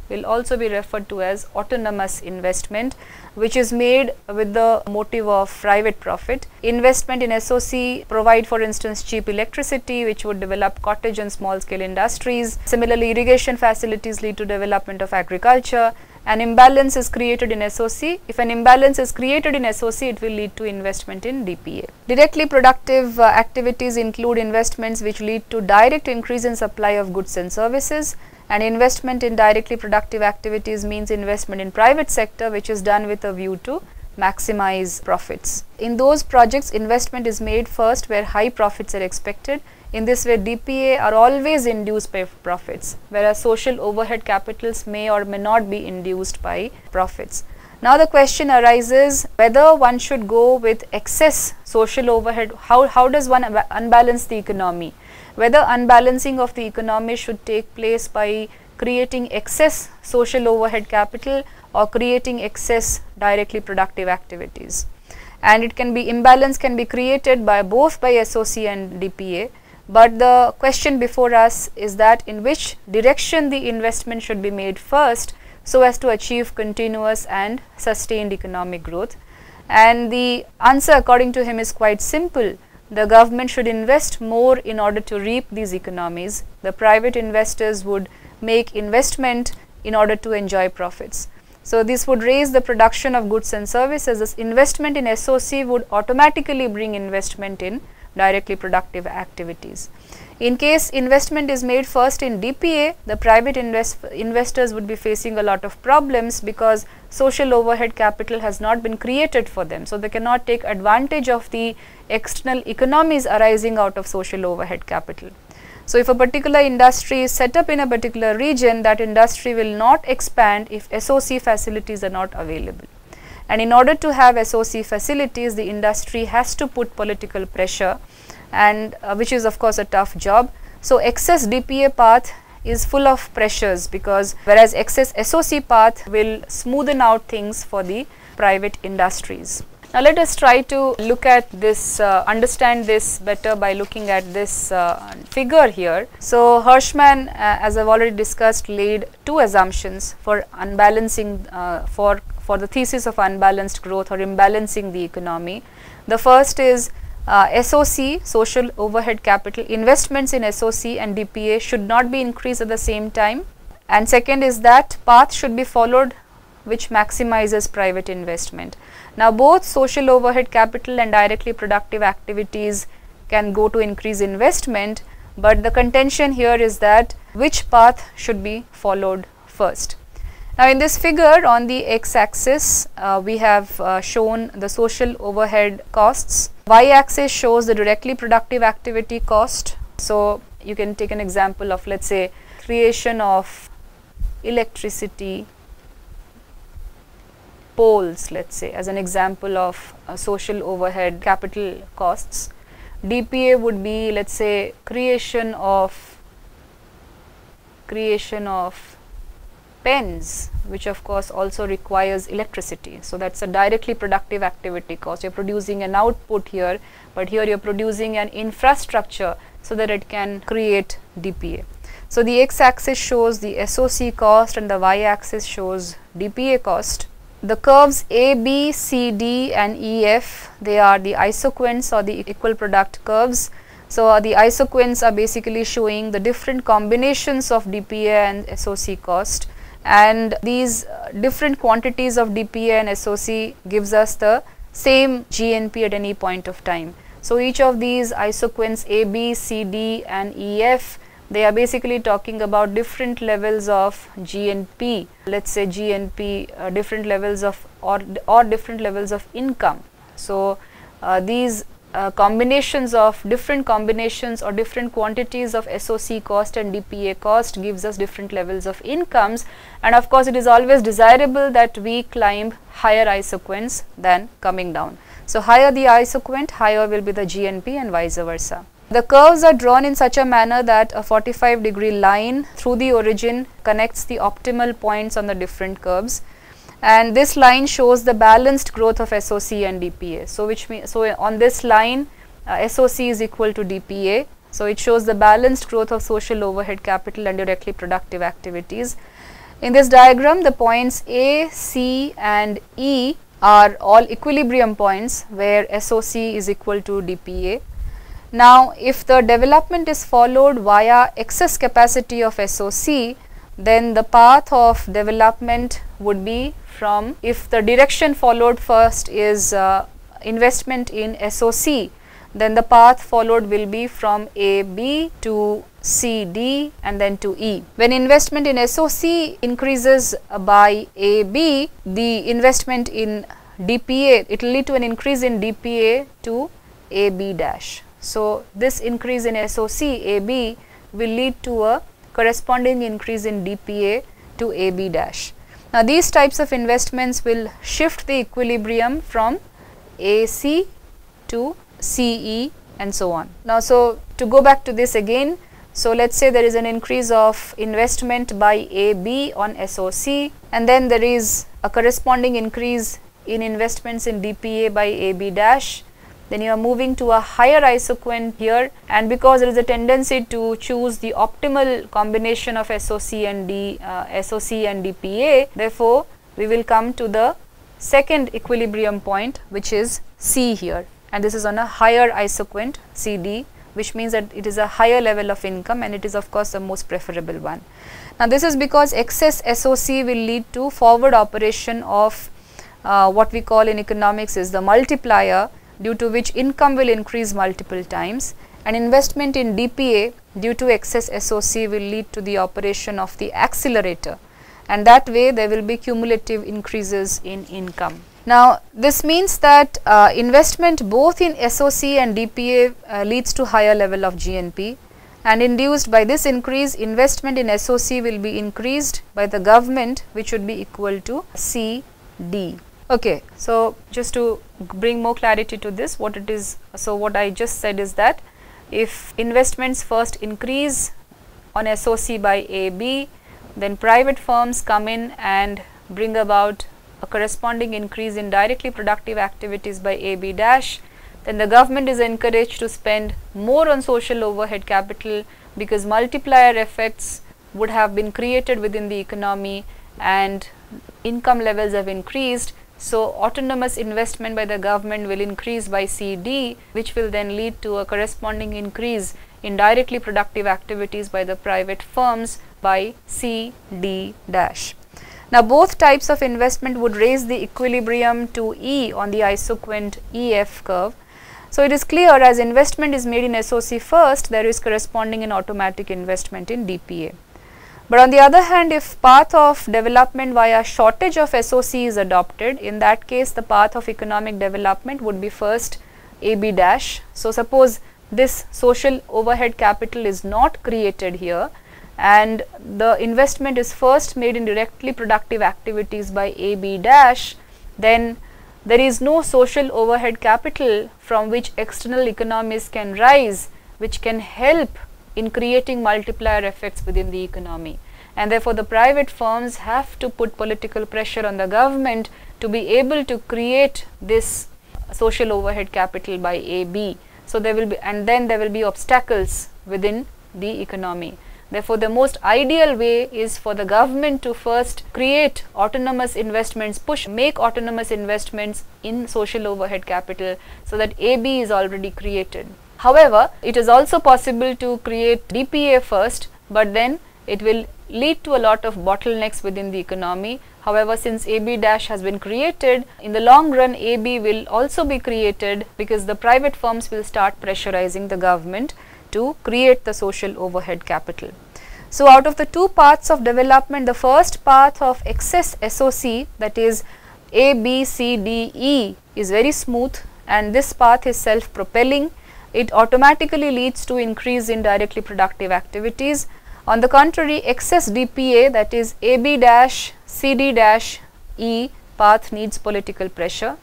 [SPEAKER 1] Will also be referred to as autonomous investment, which is made with the motive of private profit. Investment in SOC provide, for instance, cheap electricity, which would develop cottage and small scale industries. Similarly, irrigation facilities lead to development of agriculture. An imbalance is created in SOC. If an imbalance is created in SOC, it will lead to investment in DPA. Directly productive activities include investments which lead to direct increase in supply of goods and services. And investment in directly productive activities means investment in private sector, which is done with a view to maximize profits. In those projects, investment is made first where high profits are expected. In this way, DPA are always induced by profits, whereas social overhead capitals may or may not be induced by profits. Now, the question arises whether one should go with excess social overhead. How does one unbalance the economy? Whether unbalancing of the economy should take place by creating excess social overhead capital or creating excess directly productive activities. And it can be, imbalance can be created by both by SOC and DPA, but the question before us is that in which direction the investment should be made first so as to achieve continuous and sustained economic growth. And the answer according to him is quite simple. The government should invest more in order to reap these economies. The private investors would make investment in order to enjoy profits. So, this would raise the production of goods and services. This investment in SOC would automatically bring investment in directly productive activities. In case investment is made first in DPA, the private investors would be facing a lot of problems because social overhead capital has not been created for them. So, they cannot take advantage of the external economies arising out of social overhead capital. So, if a particular industry is set up in a particular region, that industry will not expand if SOC facilities are not available. And in order to have SOC facilities, the industry has to put political pressure, and which is of course a tough job. So, excess DPA path is full of pressures, because whereas excess SOC path will smoothen out things for the private industries. Now, let us try to look at this, understand this better by looking at this figure here. So, Hirschman, as I have already discussed, laid two assumptions for unbalancing, for the thesis of unbalanced growth or imbalancing the economy. The first is SOC, social overhead capital, investments in SOC and DPA should not be increased at the same time. And second is that path should be followed which maximizes private investment. Now, both social overhead capital and directly productive activities can go to increase investment, but the contention here is that which path should be followed first. Now, in this figure on the x axis, we have shown the social overhead costs. Y axis shows the directly productive activity cost. So, you can take an example of, let us say, creation of electricity poles, let us say, as an example of social overhead capital costs. DPA would be, let us say, creation of pens, which of course also requires electricity. So that's a directly productive activity cost. You're producing an output here, but here you're producing an infrastructure so that it can create DPA. So the x-axis shows the SOC cost and the y-axis shows DPA cost. The curves A, B, C, D and E, F, they are the isoquants or the equal product curves. So the isoquants are basically showing the different combinations of DPA and SOC cost, and these different quantities of DPA and SOC gives us the same GNP at any point of time. So each of these isoquants A, B, C, D and E, F, they are basically talking about different levels of GNP, let's say GNP, different levels of or different levels of income. So these combinations of different combinations or different quantities of SOC cost and DPA cost gives us different levels of incomes, and of course it is always desirable that we climb higher isoquants than coming down. So higher the isoquant, higher will be the GNP and vice versa. The curves are drawn in such a manner that a 45-degree line through the origin connects the optimal points on the different curves, and this line shows the balanced growth of SOC and DPA. So which means, so on this line SOC is equal to DPA, so it shows the balanced growth of social overhead capital and directly productive activities. In this diagram, the points A, C and E are all equilibrium points where SOC is equal to DPA. Now if the development is followed via excess capacity of SOC, then the path of development would be from, if the direction followed first is investment in SOC, then the path followed will be from A, B to C, D and then to E. When investment in SOC increases by A, B, the investment in DPA, it will lead to an increase in DPA to A, B dash. So this increase in SOC A, B will lead to a corresponding increase in DPA to A, B dash. Now these types of investments will shift the equilibrium from AC to CE and so on. Now so to go back to this again, so let's say there is an increase of investment by AB on SOC, and then there is a corresponding increase in investments in DPA by AB dash. Then you are moving to a higher isoquant here, and because there is a tendency to choose the optimal combination of SOC and DPA, therefore we will come to the second equilibrium point, which is C here, and this is on a higher isoquant CD, which means that it is a higher level of income, and it is of course the most preferable one. Now this is because excess SOC will lead to forward operation of what we call in economics is the multiplier, due to which income will increase multiple times, and investment in DPA due to excess SOC will lead to the operation of the accelerator, and that way there will be cumulative increases in income. Now this means that investment both in SOC and DPA leads to higher level of GNP, and induced by this increase, investment in SOC will be increased by the government, which would be equal to CD. Okay, so just to bring more clarity to this, what it is, so what I just said is that if investments first increase on SOC by AB, then private firms come in and bring about a corresponding increase in directly productive activities by AB dash, then the government is encouraged to spend more on social overhead capital, because multiplier effects would have been created within the economy and income levels have increased. So autonomous investment by the government will increase by CD, which will then lead to a corresponding increase in directly productive activities by the private firms by CD dash. Now both types of investment would raise the equilibrium to E on the isoquant EF curve. So it is clear, as investment is made in SOC first, there is corresponding and automatic investment in DPA. But on the other hand, if path of development via shortage of SOC is adopted, in that case the path of economic development would be first AB dash. So suppose this social overhead capital is not created here, and the investment is first made in directly productive activities by AB dash, then there is no social overhead capital from which external economies can rise, which can help in creating multiplier effects within the economy. and therefore the private firms have to put political pressure on the government to be able to create this social overhead capital by AB. So there will be, and then there will be obstacles within the economy. Therefore, the most ideal way is for the government to first create autonomous investments, make autonomous investments in social overhead capital, so that AB is already created. However, it is also possible to create DPA first, but then it will lead to a lot of bottlenecks within the economy. However, since AB dash has been created, in the long run AB will also be created, because the private firms will start pressurizing the government to create the social overhead capital. So, out of the two paths of development, the first path of excess SOC, that is A, B, C, D, E, is very smooth, and this path is self-propelling. It automatically leads to increase in directly productive activities. On the contrary, excess DPA, that is AB dash, CD dash, E path, needs political pressure.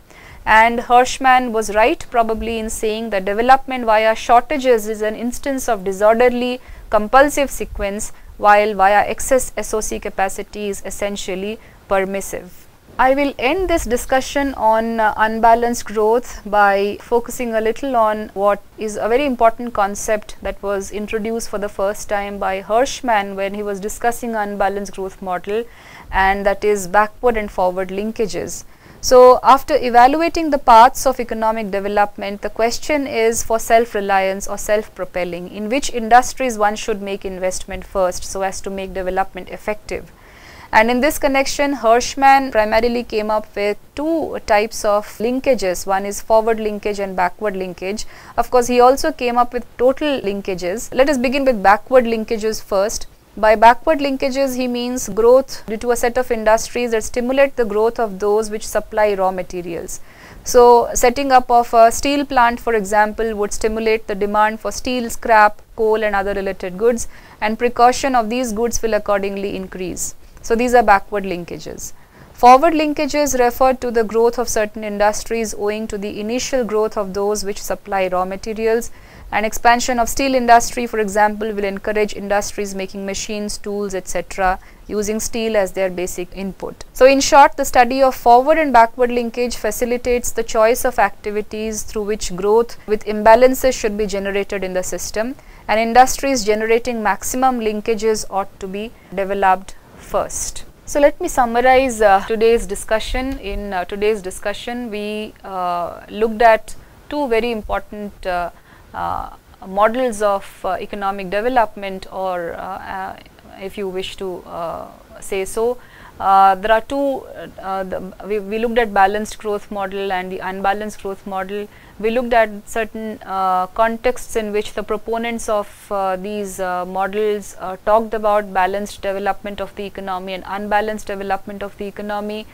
[SPEAKER 1] And Hirschman was right probably in saying that development via shortages is an instance of disorderly compulsive sequence, while via excess SOC capacity is essentially permissive. I will end this discussion on unbalanced growth by focusing a little on what is a very important concept that was introduced for the first time by Hirschman when he was discussing unbalanced growth model, and that is backward and forward linkages. So, after evaluating the paths of economic development, the question is for self-reliance or self-propelling, in which industries one should make investment first so as to make development effective. And in this connection, Hirschman primarily came up with two types of linkages. One is forward linkage and backward linkage. Of course, he also came up with total linkages. Let us begin with backward linkages first. By backward linkages, he means growth due to a set of industries that stimulate the growth of those which supply raw materials. So, setting up of a steel plant, for example, would stimulate the demand for steel, scrap, coal and other related goods, and precaution of these goods will accordingly increase. So, these are backward linkages. Forward linkages refer to the growth of certain industries owing to the initial growth of those which supply raw materials. An expansion of steel industry, for example, will encourage industries making machines, tools, etc., using steel as their basic input. So, in short, the study of forward and backward linkage facilitates the choice of activities through which growth with imbalances should be generated in the system, and industries generating maximum linkages ought to be developed first. So, let me summarize today's discussion. In today's discussion, we looked at two very important models of economic development, or if you wish to say so. There are two, we looked at balanced growth model and the unbalanced growth model. We looked at certain contexts in which the proponents of these models talked about balanced development of the economy and unbalanced development of the economy.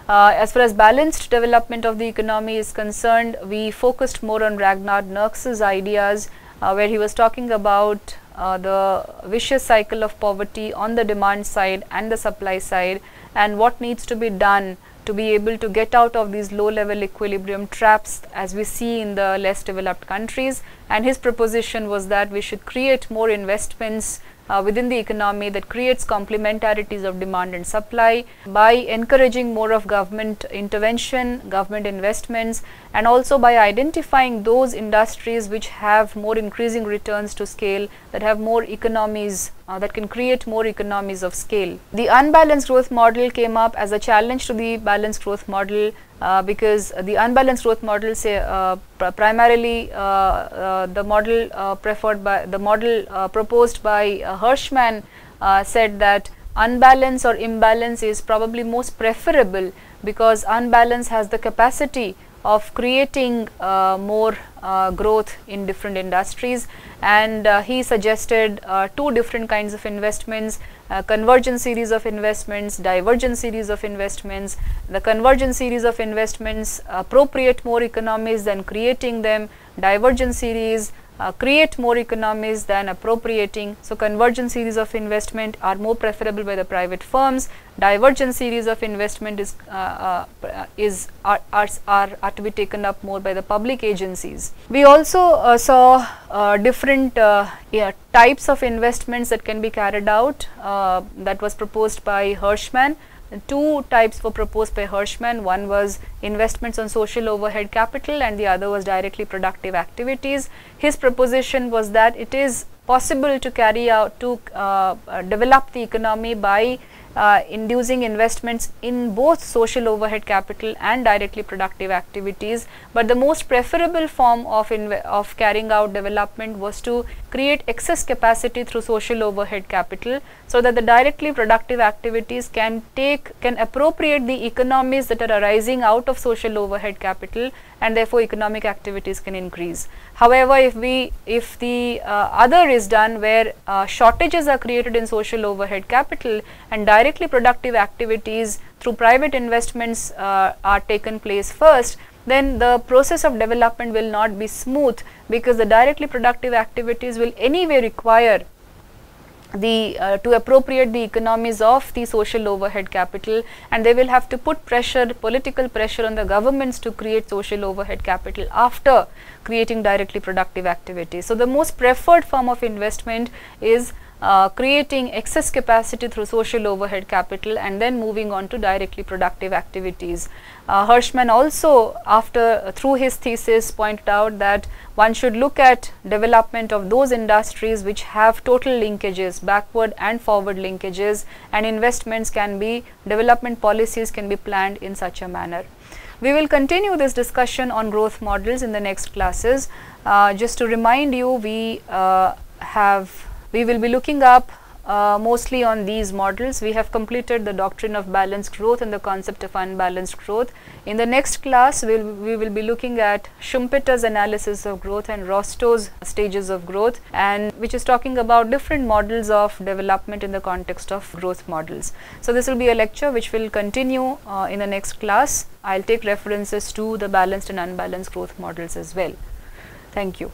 [SPEAKER 1] As far as balanced development of the economy is concerned, we focused more on Ragnar Nurks's ideas, where he was talking about the vicious cycle of poverty on the demand side and the supply side, and what needs to be done to be able to get out of these low level equilibrium traps as we see in the less developed countries. And his proposition was that we should create more investments within the economy that creates complementarities of demand and supply by encouraging more of government intervention, government investments, and also by identifying those industries which have more increasing returns to scale, that have more economies, that can create more economies of scale. The unbalanced growth model came up as a challenge to the balanced growth model, because the unbalanced growth model primarily the model proposed by Hirschman said that unbalance or imbalance is probably most preferable, because unbalance has the capacity of creating more growth in different industries. And he suggested two different kinds of investments, convergent series of investments, divergent series of investments. The convergent series of investments appropriate more economies than creating them. Divergent series create more economies than appropriating. So, convergent series of investment are more preferable by the private firms. Divergent series of investment are to be taken up more by the public agencies. We also saw different types of investments that can be carried out, that was proposed by Hirschman. Two types were proposed by Hirschman. One was investments on social overhead capital and the other was directly productive activities. His proposition was that it is possible to carry out, to develop the economy by inducing investments in both social overhead capital and directly productive activities, but the most preferable form of carrying out development was to create excess capacity through social overhead capital, so that the directly productive activities can appropriate the economies that are arising out of social overhead capital, and therefore economic activities can increase. However, if the other is done, where shortages are created in social overhead capital and directly productive activities through private investments are taken place first, then the process of development will not be smooth, because the directly productive activities will anyway require to appropriate the economies of the social overhead capital, and they will have to put pressure, political pressure on the governments to create social overhead capital after creating directly productive activities. So, the most preferred form of investment is creating excess capacity through social overhead capital and then moving on to directly productive activities. Hirschman also, through his thesis, pointed out that one should look at development of those industries which have total linkages, backward and forward linkages, and development policies can be planned in such a manner. We will continue this discussion on growth models in the next classes. Just to remind you, we will be looking up mostly on these models. We have completed the doctrine of balanced growth and the concept of unbalanced growth. In the next class, we will be looking at Schumpeter's analysis of growth and Rostow's stages of growth, and which is talking about different models of development in the context of growth models. So, this will be a lecture which will continue in the next class. I will take references to the balanced and unbalanced growth models as well. Thank you.